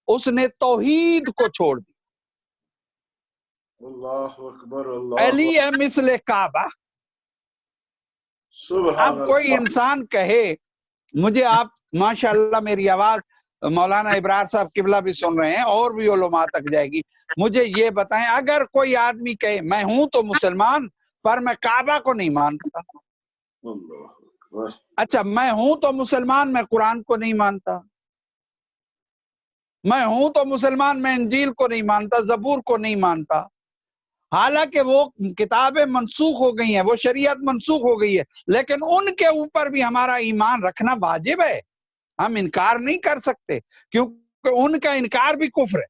اس نے توحید کو چھوڑ دیا۔ اللہ اکبر اللہ علی ہے مثل کعبہ۔ سبحان اب کوئی اللہ۔ انسان کہے، مجھے آپ ماشاءاللہ میری آواز مولانا ابرار صاحب قبلہ بھی سن رہے ہیں اور بھی علماء تک جائے گی، مجھے یہ بتائیں اگر کوئی آدمی کہے میں ہوں تو مسلمان پر میں کعبہ کو نہیں مانتا، اللہ اکبر۔ اچھا میں ہوں تو مسلمان میں قرآن کو نہیں مانتا، میں ہوں تو مسلمان میں انجیل کو نہیں مانتا، زبور کو نہیں مانتا، حالانکہ وہ کتابیں منسوخ ہو گئی ہیں، وہ شریعت منسوخ ہو گئی ہے، لیکن ان کے اوپر بھی ہمارا ایمان رکھنا واجب ہے، ہم انکار نہیں کر سکتے کیونکہ ان کا انکار بھی کفر ہے۔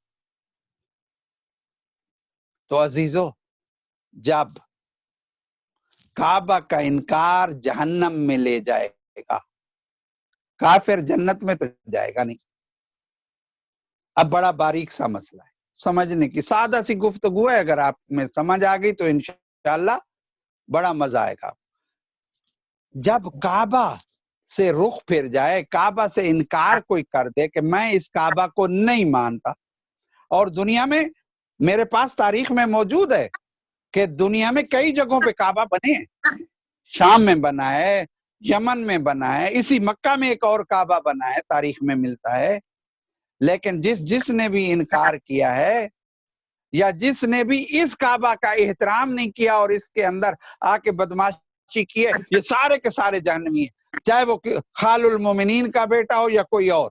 تو عزیزو، جب کعبہ کا انکار جہنم میں لے جائے گا، کافر جنت میں تو جائے گا نہیں۔ اب بڑا باریک سا مسئلہ ہے، سمجھنے کی سادہ سی گفتگو ہے، اگر آپ میں سمجھ آ گئی تو انشاءاللہ بڑا مزہ آئے گا۔ جب کعبہ سے رخ پھر جائے، کعبہ سے انکار کوئی کر دے کہ میں اس کعبہ کو نہیں مانتا، اور دنیا میں میرے پاس تاریخ میں موجود ہے کہ دنیا میں کئی جگہوں پہ کعبہ بنے ہیں، شام میں بنا ہے، یمن میں بنا ہے، اسی مکہ میں ایک اور کعبہ بنا ہے، تاریخ میں ملتا ہے، لیکن جس نے بھی انکار کیا ہے یا جس نے بھی اس کعبہ کا احترام نہیں کیا اور اس کے اندر آ کے بدماشی کی ہے، یہ سارے کے سارے جہنمی ہیں، چاہے وہ خال المومنین کا بیٹا ہو یا کوئی اور۔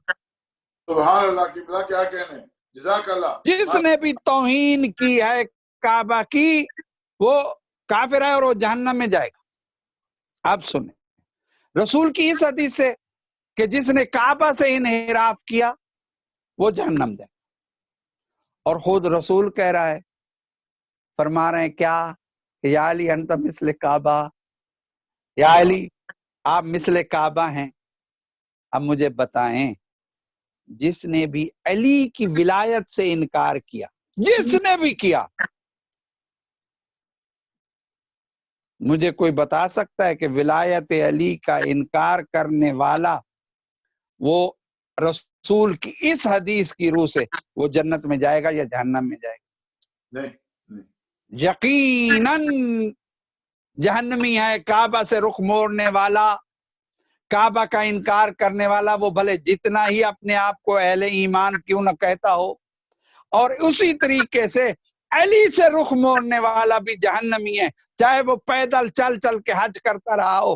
سبحان اللہ کی بلا کیا کہنے، جزاک اللہ۔ جس نے بھی توہین کی ہے کعبہ کی وہ کافر ہے اور وہ جہنم میں جائے گا۔ اب سنیں رسول کی اس حدیث سے کہ جس نے کعبہ سے انحراف کیا وہ جہنم جائے، اور خود رسول کہہ رہا ہے، فرما رہے ہیں کیا کہ یا علی انت مثل کعبہ، یا علی آپ مثل کعبہ ہیں۔ اب مجھے بتائیں جس نے بھی علی کی ولایت سے انکار کیا، جس نے بھی کیا، مجھے کوئی بتا سکتا ہے کہ ولایت علی کا انکار کرنے والا وہ رسول کی اس حدیث کی روح سے وہ جنت میں جائے گا یا جہنم میں جائے گا؟ نہیں۔ یقیناً جہنمی ہے کعبہ سے رخ موڑنے والا، کعبہ کا انکار کرنے والا، وہ بھلے جتنا ہی اپنے آپ کو اہل ایمان کیوں نہ کہتا ہو، اور اسی طریقے سے علی سے رخ موڑنے والا بھی جہنمی ہے، چاہے وہ پیدل چل چل کے حج کرتا رہا ہو،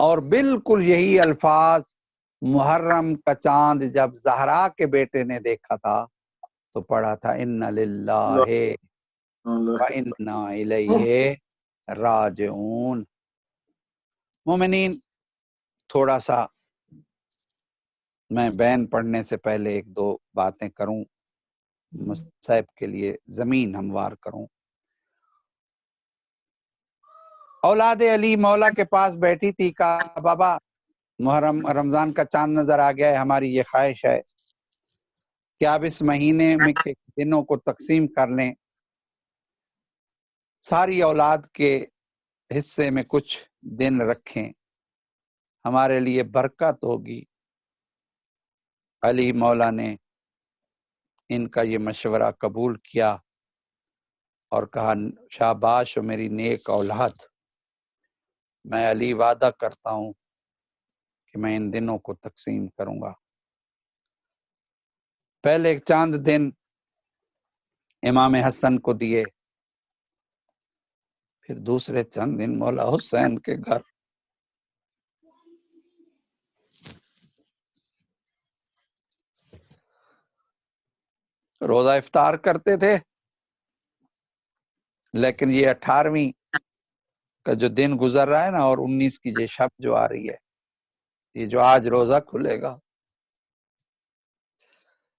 اور بالکل یہی الفاظ محرم کا چاند جب زہرا کے بیٹے نے دیکھا تھا تو پڑھا تھا ان للہ و انا الیہ راجعون۔ مومنین، تھوڑا سا میں بین پڑھنے سے پہلے ایک دو باتیں کروں، مصحف کے لیے زمین ہموار کروں۔ اولاد علی مولا کے پاس بیٹھی تھی، کہا بابا محرم رمضان کا چاند نظر آ گیا ہے، ہماری یہ خواہش ہے کہ آپ اس مہینے میں کے دنوں کو تقسیم کر لیں، ساری اولاد کے حصے میں کچھ دن رکھیں، ہمارے لیے برکت ہوگی۔ علی مولا نے ان کا یہ مشورہ قبول کیا اور کہا شاباش ہو میری نیک اولاد، میں علی وعدہ کرتا ہوں کہ میں ان دنوں کو تقسیم کروں گا۔ پہلے ایک چاند دن امام حسن کو دیے، پھر دوسرے چند دن مولا حسین کے گھر، روزہ افطار کرتے تھے، لیکن یہ 18ویں کا جو دن گزر رہا ہے نا، اور 19 کی یہ شب جو آ رہی ہے، یہ جو آج روزہ کھلے گا،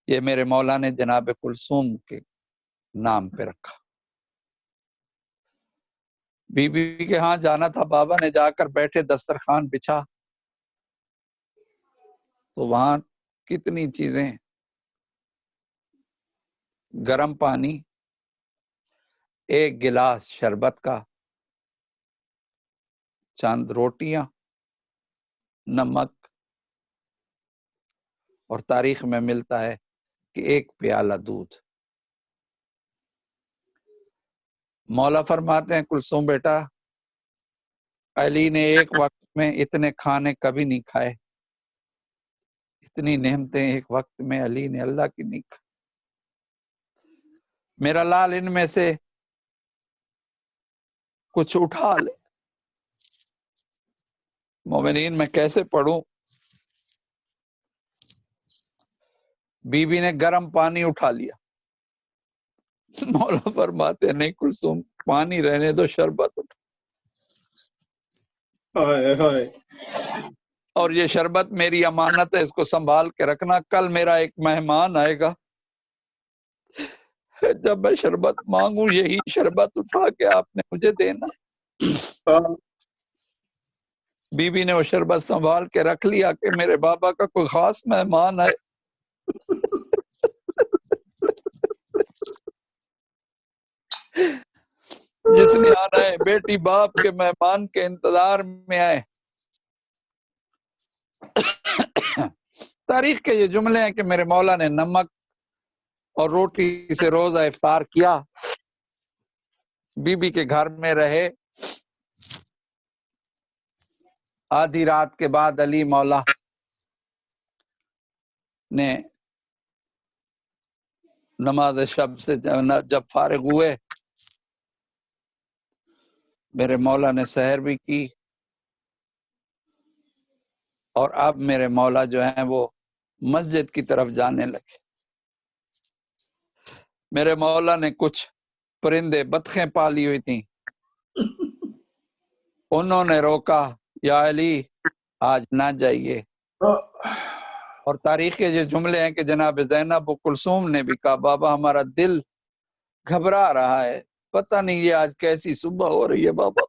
یہ میرے مولا نے جناب کلثوم کے نام پہ رکھا۔ بی بی کے ہاں جانا تھا، بابا نے جا کر بیٹھے، دسترخوان بچھا تو وہاں کتنی چیزیں، گرم پانی، ایک گلاس شربت کا، چند روٹیاں، نمک، اور تاریخ میں ملتا ہے کہ ایک پیالہ دودھ۔ مولا فرماتے ہیں کلثوم بیٹا، علی نے ایک وقت میں اتنے کھانے کبھی نہیں کھائے، اتنی نعمتیں ایک وقت میں علی نے اللہ کی نہیں کھائی۔ میرا لال ان میں سے کچھ اٹھا لے۔ مومنین میں کیسے پڑھوں؟ بی بی نے گرم پانی اٹھا لیا، مولا فرماتے ہیں نہیں کلثوم، پانی رہنے دو، شربت اٹھا، ہائے ہائے، اور یہ شربت میری امانت ہے، اس کو سنبھال کے رکھنا، کل میرا ایک مہمان آئے گا، جب میں شربت مانگوں یہی شربت اٹھا کے آپ نے مجھے دینا۔ ہاں، بی بی نے وہ شربت سنبھال کے رکھ لیا کہ میرے بابا کا کوئی خاص مہمان ہے۔ جس نے آنا ہے، بیٹی باپ کے مہمان کے انتظار میں آئے۔ تاریخ کے یہ جملے ہیں کہ میرے مولا نے نمک اور روٹی سے روزہ افطار کیا، بی بی کے گھر میں رہے۔ آدھی رات کے بعد علی مولا نے نماز شب سے جب فارغ ہوئے، میرے مولا نے سحر بھی کی، اور اب میرے مولا جو ہیں وہ مسجد کی طرف جانے لگے۔ میرے مولا نے کچھ پرندے، بطخیں پالی ہوئی تھیں، انہوں نے روکا، یا علی آج نہ جائیے۔ اور تاریخ کے یہ جملے ہیں کہ جناب زینب و کلثوم نے بھی کہا بابا ہمارا دل گھبرا رہا ہے، پتہ نہیں یہ آج کیسی صبح ہو رہی ہے بابا۔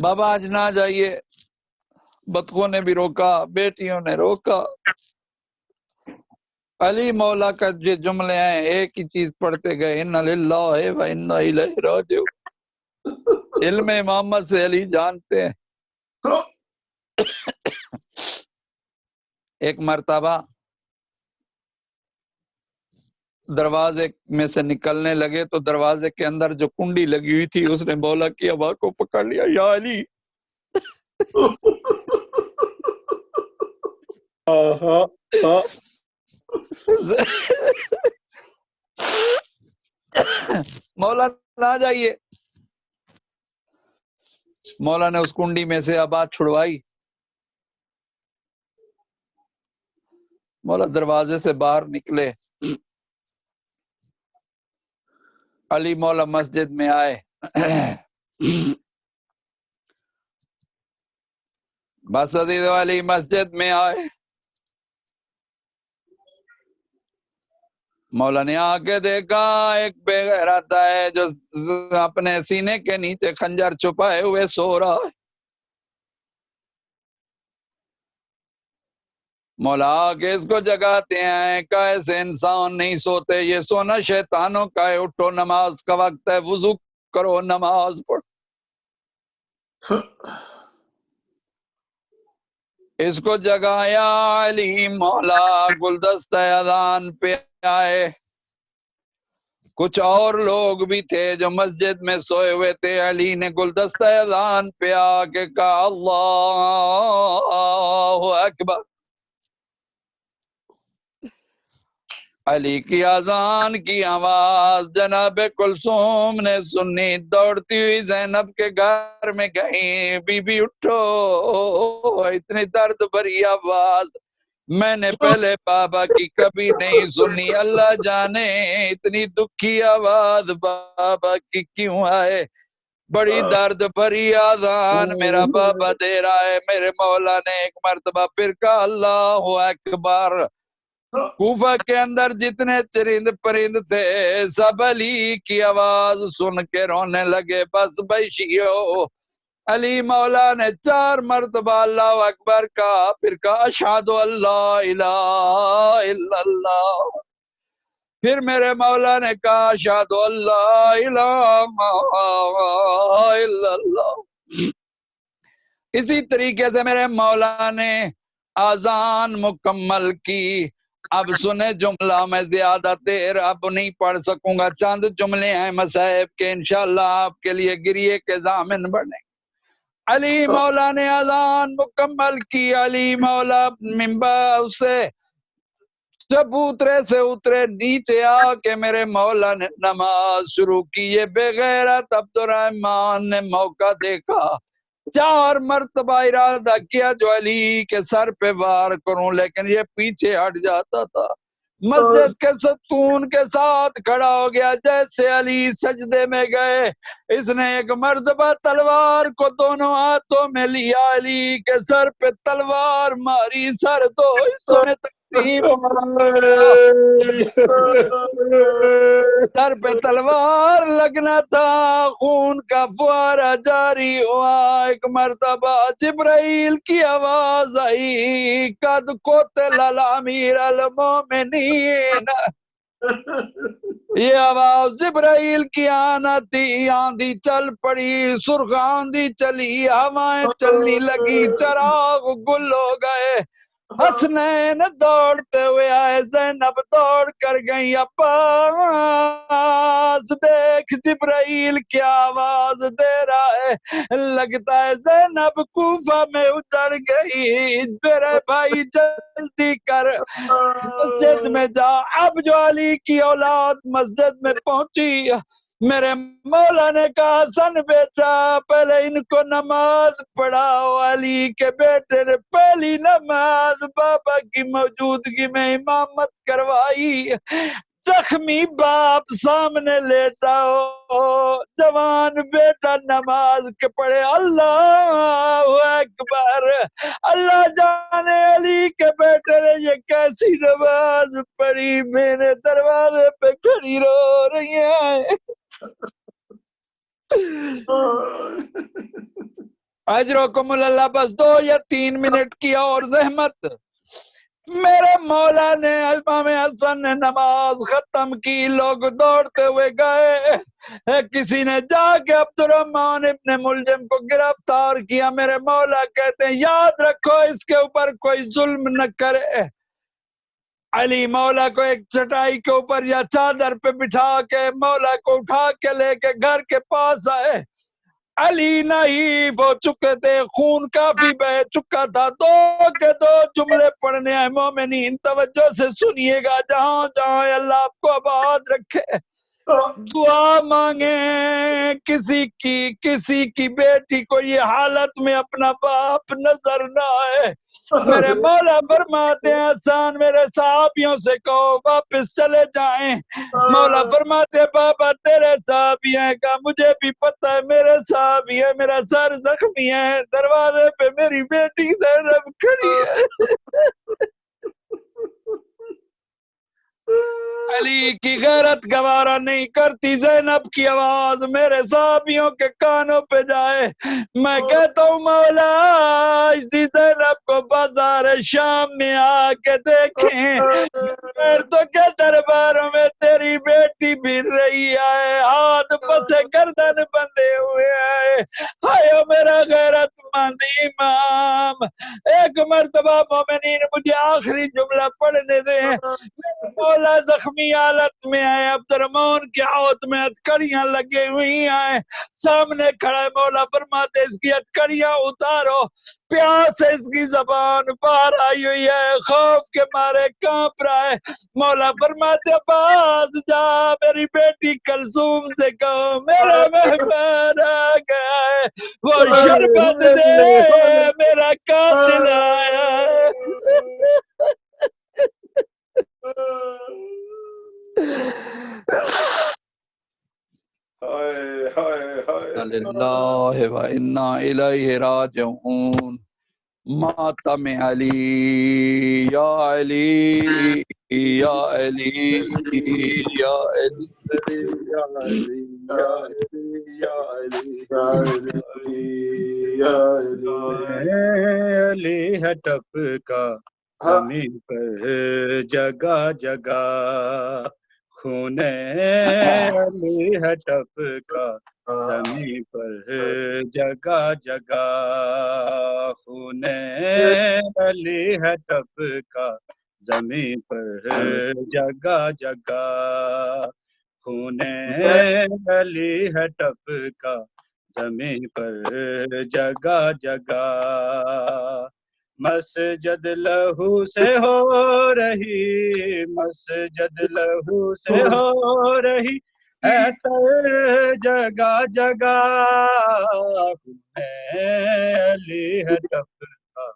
بابا آج نہ جائیے۔ بطخوں نے بھی روکا، بیٹیوں نے روکا۔ علی مولا کا جو جملے ہیں ایک ہی چیز پڑھتے گئے، انا للہ و انا الیہ راجعون۔ علم امامت سے علی جانتے ہیں۔ ایک مرتبہ دروازے میں سے نکلنے لگے تو دروازے کے اندر جو کنڈی لگی ہوئی تھی اس نے مولا کی ہوا کو پکڑ لیا، یا علی۔ آ جائیے. مولا نے اس کنڈی میں سے آباد چھڑوائی. مولا دروازے سے باہر نکلے. علی مولا مسجد میں آئے. بس عزیز علی مسجد میں آئے. مولا نے آ کے دیکھا ایک بے غیرت ہے جو اپنے سینے کے نیچے خنجر چھپائے ہوئے سو رہا ہے. مولا آگے اس کو جگاتے ہیں کہ ایسے انسان نہیں سوتے, یہ سونا شیطانوں کا ہے, اٹھو نماز کا وقت ہے, وضو کرو نماز پڑھو. اس کو جگایا. علی مولا گلدستہ اذان پہ آئے. کچھ اور لوگ بھی تھے جو مسجد میں سوئے ہوئے تھے. علی نے گلدستہ اذان پہ آ کے کہا اللہ اکبر. علی کی اذان کی آواز جناب کلثوم نے سنی. دوڑتی ہوئی زینب کے گھر میں گئی. بی بی اٹھو, اتنی درد بھری آواز میں نے پہلے بابا کی کبھی نہیں سنی. اللہ جانے اتنی دکھی آواز بابا کی کیوں آئے. بڑی درد بھری آذان میرا بابا دے رہا ہے. میرے مولا نے ایک مرتبہ پھر کہا اللہ اکبر. کوفہ کے اندر جتنے چرند پرند تھے سب علی کی آواز سن کے رونے لگے. بس بھائی شیو. علی مولا نے 4 مرتبہ اللہ اکبر کہا. پھر کہا اشہد اللہ الہ الا اللہ. پھر میرے مولا نے کہا اشہد اللہ الہ الا اللہ. اسی طریقے سے میرے مولا نے اذان مکمل کی. اب سنے جملہ, میں زیادہ دیر اب نہیں پڑھ سکوں گا. چند جملے ہیں مصائب کے, انشاءاللہ آپ کے لیے گریے کے ضامن بنے. علی مولا نے اذان مکمل کی. علی مولا منبر سے چبوترے سے اترے, نیچے آ کے میرے مولا نے نماز شروع کی. یہ بے غیرت عبد الرحمن نے موقع دیکھا, 4 مرتبہ ارادہ کیا جو علی کے سر پہ وار کروں, لیکن یہ پیچھے ہٹ جاتا تھا. مسجد کے ستون کے ساتھ کھڑا ہو گیا. جیسے علی سجدے میں گئے, اس نے ایک مرتبہ تلوار کو دونوں ہاتھوں میں لیا. علی کے سر پہ تلوار ماری. سر 2 حصوں میں تقسیم. سر پہ تلوار لگنا تھا, خون کا فوارہ جاری ہوا. ایک مرتبہ جبرائیل کی آواز آئی, قد قتل الامیر المومنین. یہ آواز جبرائیل کی آنا تھی. آندھی چل پڑی, سرخ آندھی چلی, ہوائیں چلنے لگی, چراغ گل ہو گئے. حسنین دوڑتے ہوئے آئے. زینب دوڑ کر گئی. عباس دیکھ جبرائیل کیا آواز دے رہا ہے. لگتا ہے زینب کوفہ میں اجڑ گئی. میرے بھائی جلدی کر مسجد میں جا. اب جو علی کی اولاد مسجد میں پہنچی, میرے مولا نے کہا حسن بیٹا پہلے ان کو نماز پڑھاؤ. علی کے بیٹے نے پہلی نماز بابا کی موجودگی میں امامت کروائی. زخمی باپ سامنے لیٹا ہو, جوان بیٹا نماز کے پڑھے. اللہ اکبر. اللہ جانے علی کے بیٹے نے یہ کیسی نماز پڑھی. میرے دروازے پہ کھڑی رو رہی ہیں. اجرکم اللہ. بس 2 یا 3 منٹ کی اور زحمت. میرے مولا نے امام حسن نے نماز ختم کی. لوگ دوڑتے ہوئے گئے. کسی نے جا کے عبد الرحمن ابن ملجم کو گرفتار کیا. میرے مولا کہتے ہیں یاد رکھو اس کے اوپر کوئی ظلم نہ کرے. علی مولا کو ایک چٹائی کے اوپر یا چادر پہ بٹھا کے مولا کو اٹھا کے لے کے گھر کے پاس آئے. علی نحیف ہو چکے تھے, خون کافی بہ چکا تھا. 2 کے 2 جملے پڑھنے ہیں. مومنین توجہ سے سنیے گا, جہاں جہاں اللہ آپ کو آباد رکھے. دعا مانگیں کسی کی بیٹی کو یہ حالت میں اپنا باپ نظر نہ آئے. میرے مولا فرماتے ہیں حسان میرے صحابیوں سے کہو واپس چلے جائیں. مولا فرماتے ہیں بابا تیرے صحابی ہیں کا مجھے بھی پتہ ہے میرے صحابی ہے, میرا سر زخمی ہے, دروازے پہ میری بیٹی زینب کھڑی ہے. علی کی غیرت گوارا نہیں کرتی زینب کی آواز میرے صحابیوں کے کانوں پہ جائے. میں کہتا ہوں مولا اسی زینب کو بازار شام میں آ کے دیکھیں, پھر تو کیا درباروں میں تیری بیٹی پھر رہی ہے, ہاتھ پسے گردن بندے ہوئے آئے. ہائے میرا غیرت مند امام, ایک مرتبہ مومنین مجھے آخری جملہ پڑھنے دیں. مولا زخمی حالت میں آئے, عبد الرحمن کی ہاتھ میں ہتکڑیاں لگے ہوئی ہیں, سامنے کھڑا ہے. مولا فرماتے اس کی ہتکڑیاں اتارو, پیاس سے اس کی زبان باہر آئی ہوئی ہے, خوف کے مارے کانپ رہا ہے. مولا فرماتے باز جا میری بیٹی کلثوم سے کہو میرا مہمان آ گیا ہے, وہ شربت دے میرا قاتل آیا ہے. ہائے ہائے ہائے للہ و انا الیہ راجعون. ماتم علی یا علی یا علی یا علی. یا علی یا علی یا علی یا علی. علی ہے ٹپکا زمین پر جگہ جگہ, خون علی ہے ٹپکا زمین پر جگہ جگہ, خون علی ہے ٹپکا زمین پر جگہ جگہ, خون علی ہے ٹپکا زمین پر جگہ جگہ. مسجد لہو سے ہو رہی, مسجد لہو سے ہو رہی ہے تر جگہ جگہ, علی ہے ٹپکا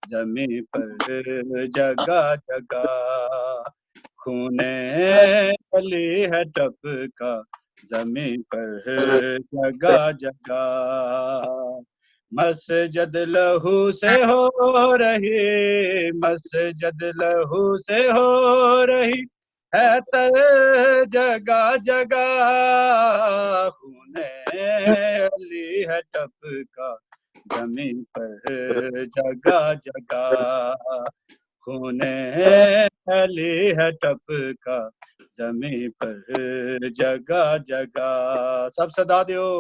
زمین پر جگہ جگہ, خون علی ہے ٹپکا زمین پر جگہ جگہ. مسجد لہو سے ہو رہی, مسجد لہو سے ہو رہی ہے تر جگہ جگہ, خون علی ہے ٹپکا زمین پر جگہ جگہ, خون علی ہے ٹپکا زمین پر جگہ جگہ. سب صدا دیو.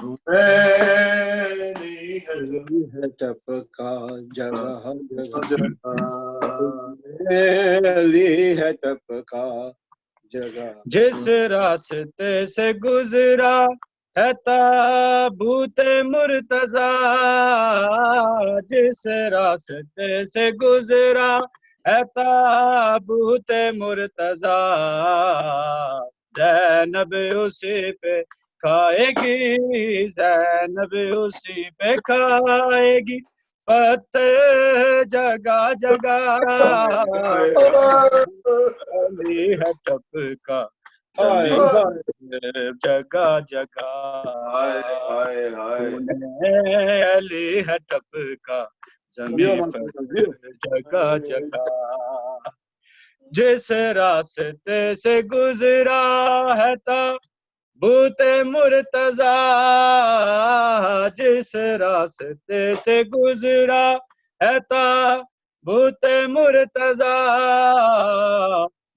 علی ہے ٹپکا جگہ جگہ, علی ہے ٹپکا جگہ. جس راستے سے گزرا ہے تابوت مرتضی, جس راستے سے گزرا ہے تابوت مرتضی, زینب اسی پہ کھائے گی, زینب اسی پہ کھائے گی, پتھر جگہ جگہ, علی ہے ٹپکا زمین پر جگہ جگہ, ہائے ہائے علی ہے ٹپکا زمین پر جگہ جگہ. جس راستے سے گزرا ہے تابوت مرتضی, جس راستے سے گزرا ہے تابوت مرتضی,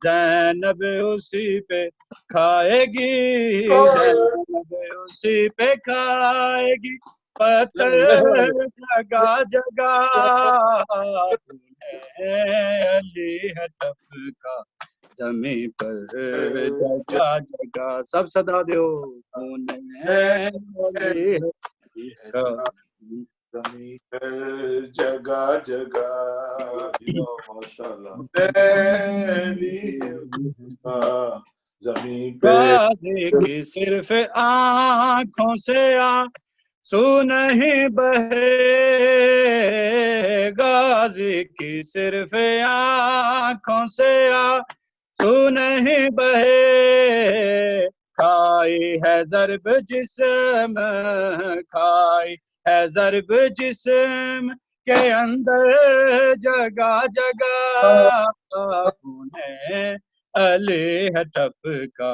زینب اسی پہ کھائے گی, زینب اسی پہ کھائے گی, پتھر جگہ جگہ, علی ہے ٹپکا زمین پر جگہ جگہ. سب صدا دیو. خون علی ہے ٹپکا زمین پر جگہ جگہ, ماشاء اللہ. علی ہے ٹپکا زمین پہ غازی کی صرف آنکھوں سے آنسو نہیں بہے، غازی کی صرف آنکھوں سے آنسو نہیں بہے، کھائی ہے ضرب جسم، کھائی ہے ضرب جسم کے اندر جگہ جگہ، انہیں علی ہے ٹپکا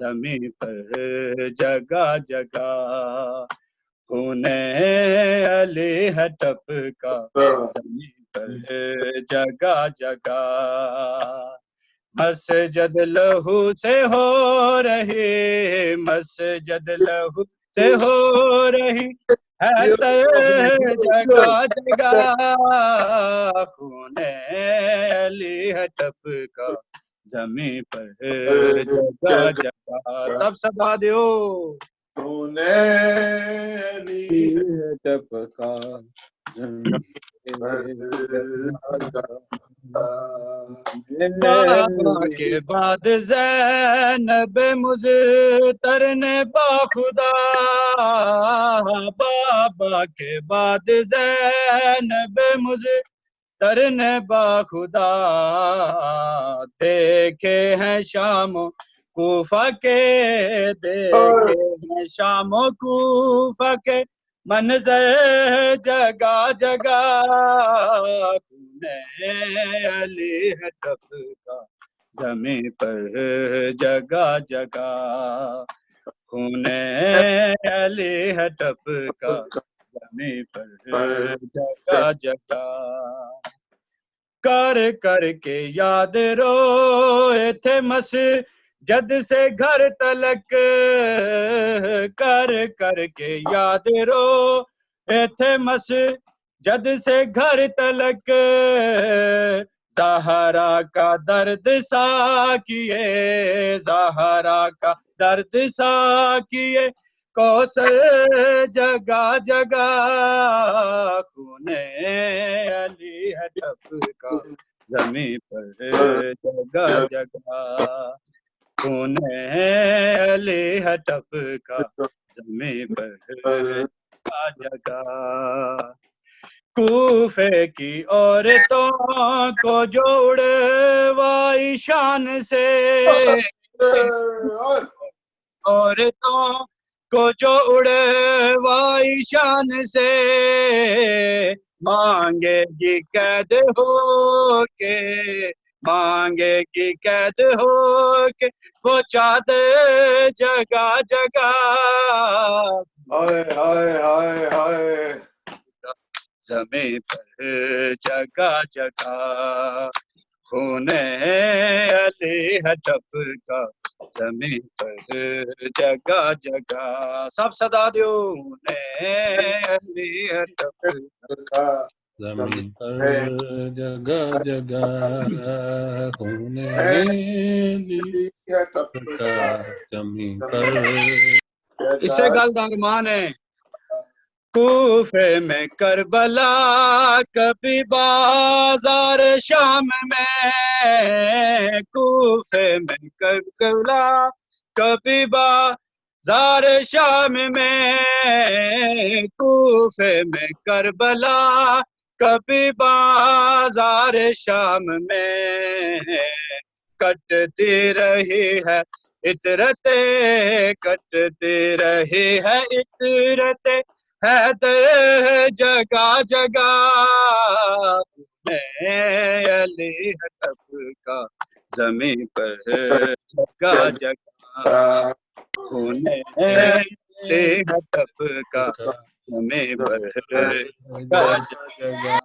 زمین پر جگہ جگہ، انہیں علی ہے ٹپکا زمین پر جگہ جگہ، مسجد لہو سے ہو رہی، مسجد لہو سے ہو رہی ہے تر جگہ جگہ، خون علی ہے ٹپکا زمین پر جگہ جگہ، سب صدا دیو، خون علی ٹپکا زمین پر جگہ بابا کے بعد زینب مزتر نے باخدا، بابا کے بعد زینب مزتر نے باخدا، دیکھے ہیں شام و کوفہ کے، دیکھے ہیں شام و کوفہ کے منظر جگہ جگہ، علی ہے ٹپکا زمین پر جگہ جگہ، خون علی ہے ٹپکا زمین پر جگہ جگہ، کر کر کے یاد روئے تھے مسجد سے گھر تلک، کر کر کے یاد روئے تھے مسجد سے گھر تلک، زہرا کا درد سا کیے، زہرا کا درد سا کیے کوثر جگہ جگہ، خون علی ہے ٹپکا زمین پر جگہ جگہ، خون علی ہے ٹپکا زمین پر جگہ جگہ، کوفے کی عورتوں کو جوڑوائی شان سے، عورتوں کو جو اڑوائی شان سے، مانگے گی قید ہو کے، مانگے گی قید ہو کے وہ چادر جگہ جگہ، ہائے ہائے ہائے ہائے زمین پر جگہ جگہ، خون علی ہے ٹپکا زمین پر جگہ جگہ، سب صدا دیو، خون علی ہے ٹپکا زمین پر جگہ جگہ، خون علی ٹپکا زمین پر، اس سے گل درمان ہے، کوفے میں کربلا کبھی بازار شام میں، کوفے میں کربلا کبھی بازار شام میں، کوفے میں کربلا کبھی بازار شام میں، کٹتی رہی ہے عطرتیں، کٹتی رہی ہے عطرتیں حیدر جگہ جگہ، علی ہے ٹپکا زمین پر جگہ جگہ، خون علی ہے ٹپکا زمین پر جگہ جگہ،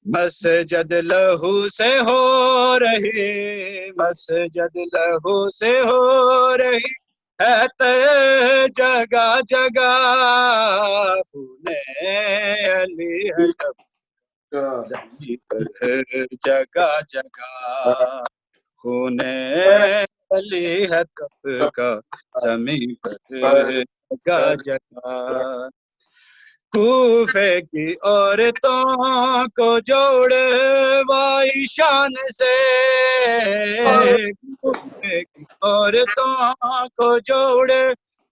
مسجد لہو سے ہو رہی، مسجد لہو سے ہو رہی ہے جگہ جگہ، خون علی ہے ٹپکا زمین پر جگہ جگہ، خون علی ہے ٹپکا زمین پر جگہ جگہ، کوفے کی عورتوں کو جوڑوائی شان سے، کوفے کی عورتوں کو جوڑے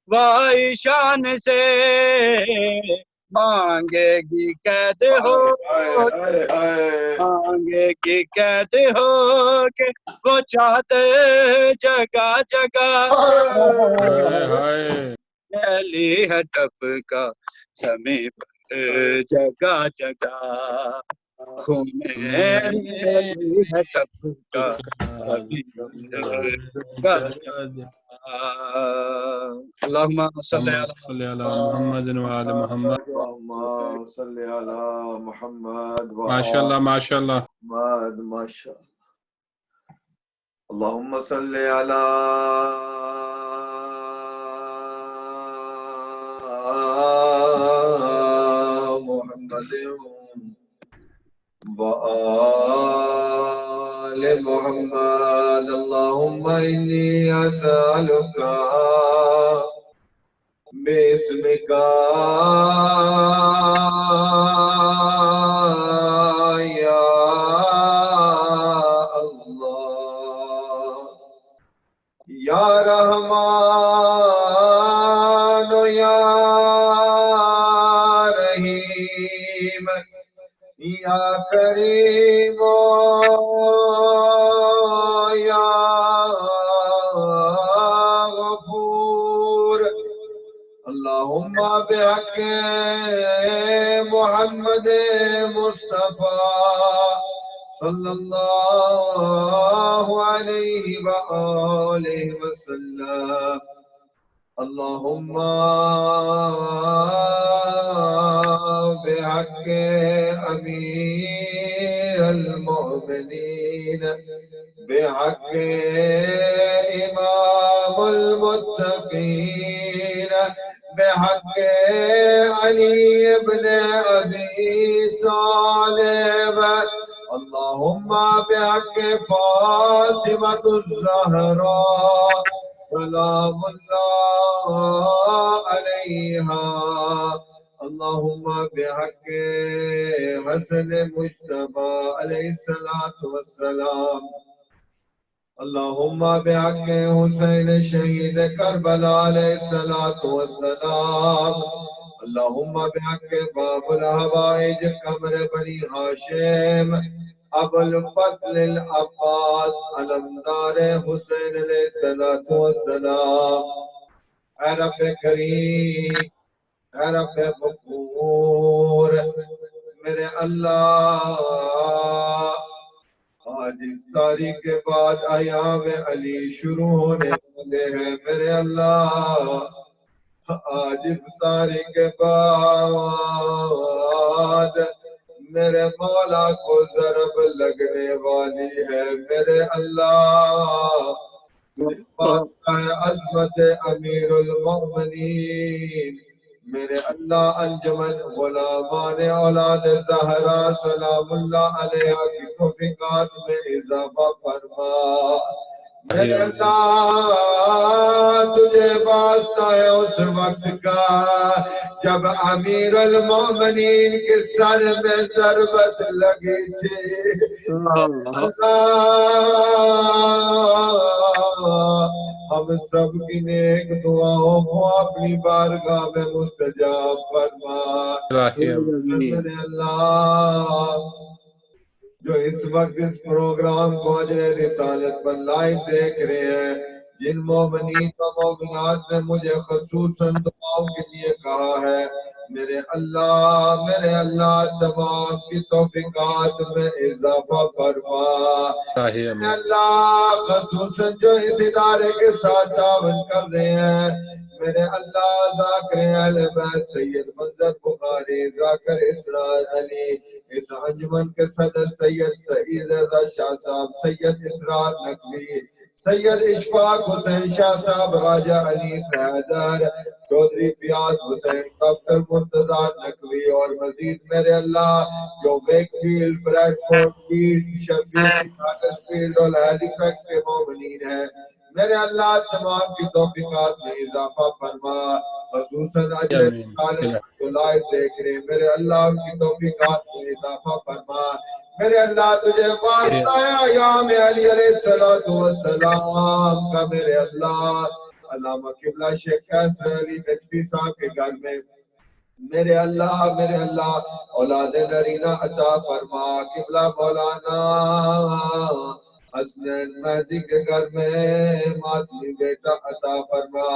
وائی شان سے مانگے گی قید ہو مانگے گی قید ہو کہ وہ چاہتے جگہ جگہ ہائے ہائے علی ہے ٹپ کا زمیں پر جگہ جگہ خون علی ہے ٹپ کا زمیں پر جگہ جگہ اللہم صلی صلی علی محمد وعلی محمد اللہم صلی علی محمد ماشاءاللہ ماشاءاللہ محمد ماشاءاللہ اللہم صلی علی محمد وآل محمد اللہم انی اسألک باسمک یا اللہ یا رحمان یا رحیم یا کریم یا غفور اللہم بحق محمد مصطفیٰ صلی اللہ علیہ وآلہ وسلم اللہم بحق امیر المؤمنین بحق امام المتقین بحق علی ابن ابی طالب اللہم بحق فاطمة الزہراء سلام اللہ علیہا اللہم بحق حسن مجتبی علیہ السلام اللہم بحق حسین شہید کربلا علیہ السلام اللہم بحق باب الحوائج قمر بنی ہاشم ابو الفضل العباس علمدار حسین علیہ السلام اے رب کریم اے رب غفور میرے اللہ آج افطاری کے بعد ایام علی شروع ہونے والے ہیں میرے اللہ آج افطاری کے بعد میرے مولا کو ضرب لگنے والی ہے میرے اللہ عظمت امیر المؤمنین میرے اللہ انجمن غلامان اولاد زہرا سلام اللہ علیہ کی توفیقات میں اضافہ فرما میرے اللہ تجھے واسطہ ہے اس وقت کا جب امیر المومنین کے سر میں ضربت لگی تھی اللہ ہم سب کی نیک دعاؤں کو اپنی بارگاہ میں مستجاب فرما میرے اللہ جو اس وقت اس پروگرام کو اجر رسالت پر لائیو دیکھ رہے ہیں جن مومنین و مومنات نے مجھے خصوصاً دعاؤں کے لیے کہا ہے میرے اللہ تمام کی توفیقات میں اضافہ فرما میرے اللہ خصوصاً جو اس ادارے کے ساتھ تعاون کر رہے ہیں میرے اللہ ذاکر اہل بیت سید منظر بخاری ذاکر اسرار علی اس انجمن کے صدر سید سعید رضا شاہ صاحب سید اسرار نقوی سید اشفاق حسین شاہ صاحب راجہ علی حیدر چودھری پیاز حسین ڈاکٹر مرتضی نقوی اور مزید میرے اللہ جو ویک فیلڈ بریڈ فورڈ فیلڈ شفیل ہارٹس فیلڈ اور ہیلی فیکس کے مومنین ہیں میرے اللہ تمام کی توفیقات میں اضافہ فرما، خصوصاً اجر رسالت جو لائف دیکھ رہے ہیں میرے اللہ ان کی توفیقات میں اضافہ فرما۔ میرے اللہ تجھے واسطہ ہے ایام علی علیہ السلام کا میرے اللہ علامہ قبلہ شیخ کیسر علی نجفی صاحب کے گھر میں میرے اللہ اولاد نرینہ عطا فرما، قبلہ مولانا حسنین مہدی کے گھر میں ماتمی بیٹا عطا فرما،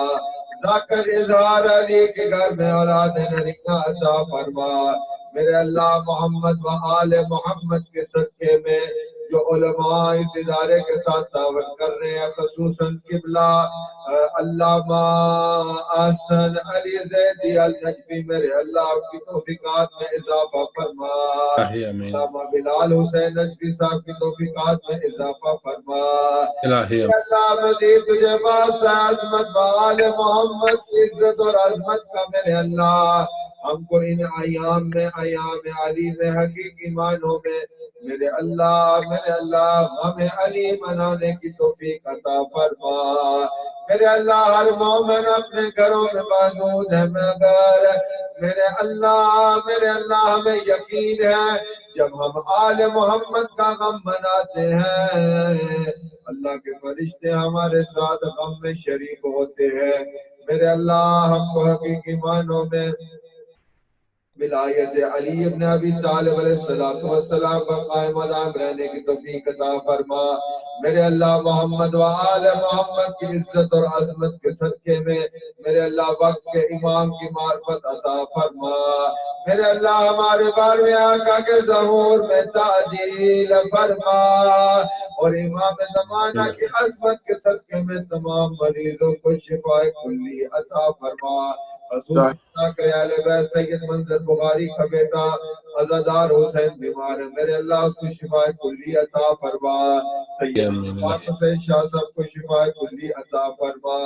ذاکر اظہار علی کے گھر میں اولاد نرینہ عطا فرما، میرے اللہ محمد و آل محمد کے صدقے میں جو علماء اس ادارے کے ساتھ تعاون کر رہے ہیں، خصوصاً قبلہ علامہ احسن علی زیدی النجفی میرے اللہ کی توفیقات میں اضافہ فرما، علامہ بلال حسین نجفی صاحب کی توفیقات میں اضافہ فرما، اللہ مزید تجھے واسطہ عظمت وآل محمد کی عزت اور عظمت کا میرے اللہ ہم کو ان ایام میں ایام علی میں حقیقی معنوں میں میرے اللہ غم علی منانے کی توفیق عطا فرما، میرے اللہ ہر مومن اپنے گھروں میں محدود ہے مگر میرے اللہ ہمیں یقین ہے جب ہم آل محمد کا غم مناتے ہیں اللہ کے فرشتے ہمارے ساتھ غم میں شریک ہوتے ہیں، میرے اللہ ہم کو حقیقی معنوں میں ولایت علی ابن ابی طالب علیہ السلام پر قائم مدام رہنے کی توفیق عطا فرما، میرے اللہ محمد و آل محمد کی عزت اور عظمت کے صدقے میں میرے اللہ وقت کے امام کی معرفت عطا فرما، میرے اللہ ہمارے 12ویں آقا کے ظہور میں تعجیل فرما اور امام زمانہ کی عظمت کے صدقے میں تمام مریضوں کو شفا کلی عطا فرما، خصوصاً سید منظر بخاری کا بیٹا عزادار حسین بیمار ہے میرے اللہ اس کو شفا کلی عطا فرما، سید حسین شاہ صاحب کو شفا کلی عطا فرما،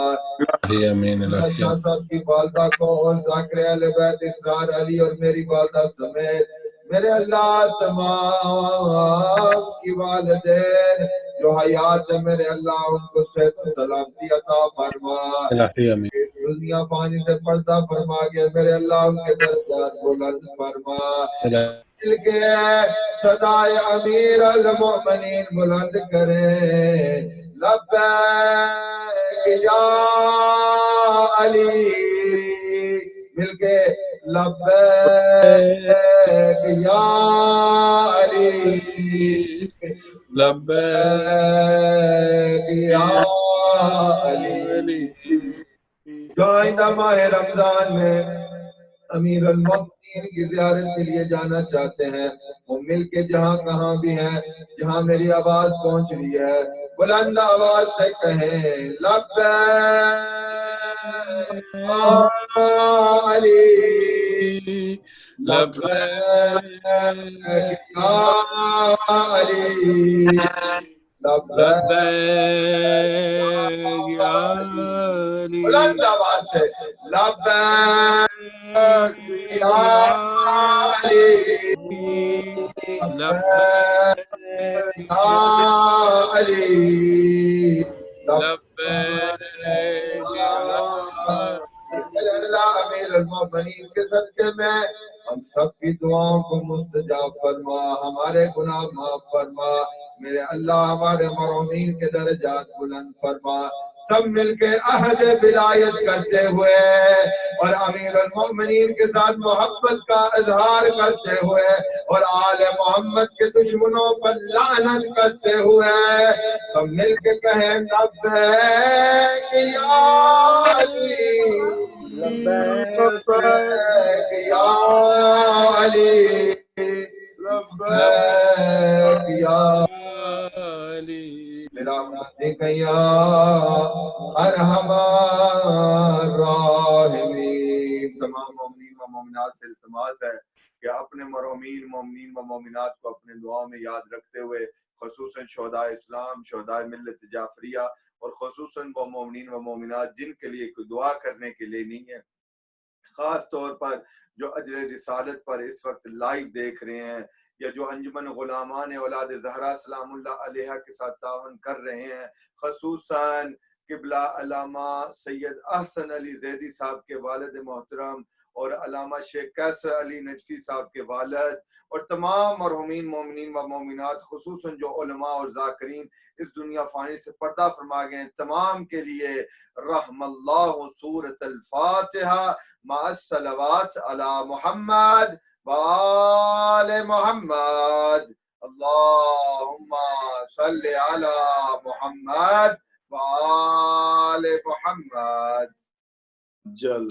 شاہ صاحب کی والدہ کو اور ذاکر اہل بیت اسرار علی اور میری والدہ سمیت میرے اللہ تمام کی والدین جو حیات ہے میرے اللہ ان کو صحت و سلامتی عطا فرما، دنیا پانی سے پردہ فرما کے میرے اللہ ان کے درجات بلند فرما، دل کے صدائے امیر المؤمنین بلند کریں، لبیک یا علی، مل کے لبیک یا علی، لبیک یا علی، جو آئندہ ماہ رمضان میں امیر المؤمنین کی زیارت کے لیے جانا چاہتے ہیں وہ مل کے جہاں کہاں بھی ہیں جہاں میری آواز پہنچ رہی ہے بلند آواز سے کہیں لبیک یا علی، لبیک یا علی، لبیک یا علی، بلند آواز سے لبیک یا علی، لبیک یا علی، لبیک یا علی، میرے اللہ امیر المؤمنین کے صدقے میں ہم سب کی دعاؤں کو مستجاب فرما، ہمارے گناہ معاف فرما، میرے اللہ ہمارے مرحومین کے درجات بلند فرما، سب مل کے عہد ولایت کرتے ہوئے اور امیر المؤمنین کے ساتھ محبت کا اظہار کرتے ہوئے اور آل محمد کے دشمنوں پر لعنت کرتے ہوئے سب مل کے کہیں لبیک یا علی، لبیک یا علی، لبیک یا علی، برحمتک یا ارحم الراحمین۔ تمام مومنین و مومنات سے التماس ہے کہ اپنے مرحومین مومنین و مومنات کو اپنے دعاؤں میں یاد رکھتے ہوئے خصوصاً شہداء اسلام، شہداء ملت جعفریہ اور خصوصاً وہ مومنین و مومنات جن کے لیے کوئی دعا کرنے کے لیے نہیں ہے، خاص طور پر جو اجر رسالت پر اس وقت لائیو دیکھ رہے ہیں یا جو انجمن غلامان اولاد زہرا سلام اللہ علیہ کے ساتھ تعاون کر رہے ہیں، خصوصاً قبلہ علامہ سید احسن علی زیدی صاحب کے والد محترم اور علامہ شیخ کیسر علی نجفی صاحب کے والد اور تمام مرحومین مومنین و مومنات خصوصاً جو علماء اور ذاکرین اس دنیا فانی سے پردہ فرما گئے ہیں تمام کے لیے رحم اللہ سورۃ الفاتحہ مع الصلوات علی محمد وآل محمد اللہم صلی علی محمد وآل محمد. جل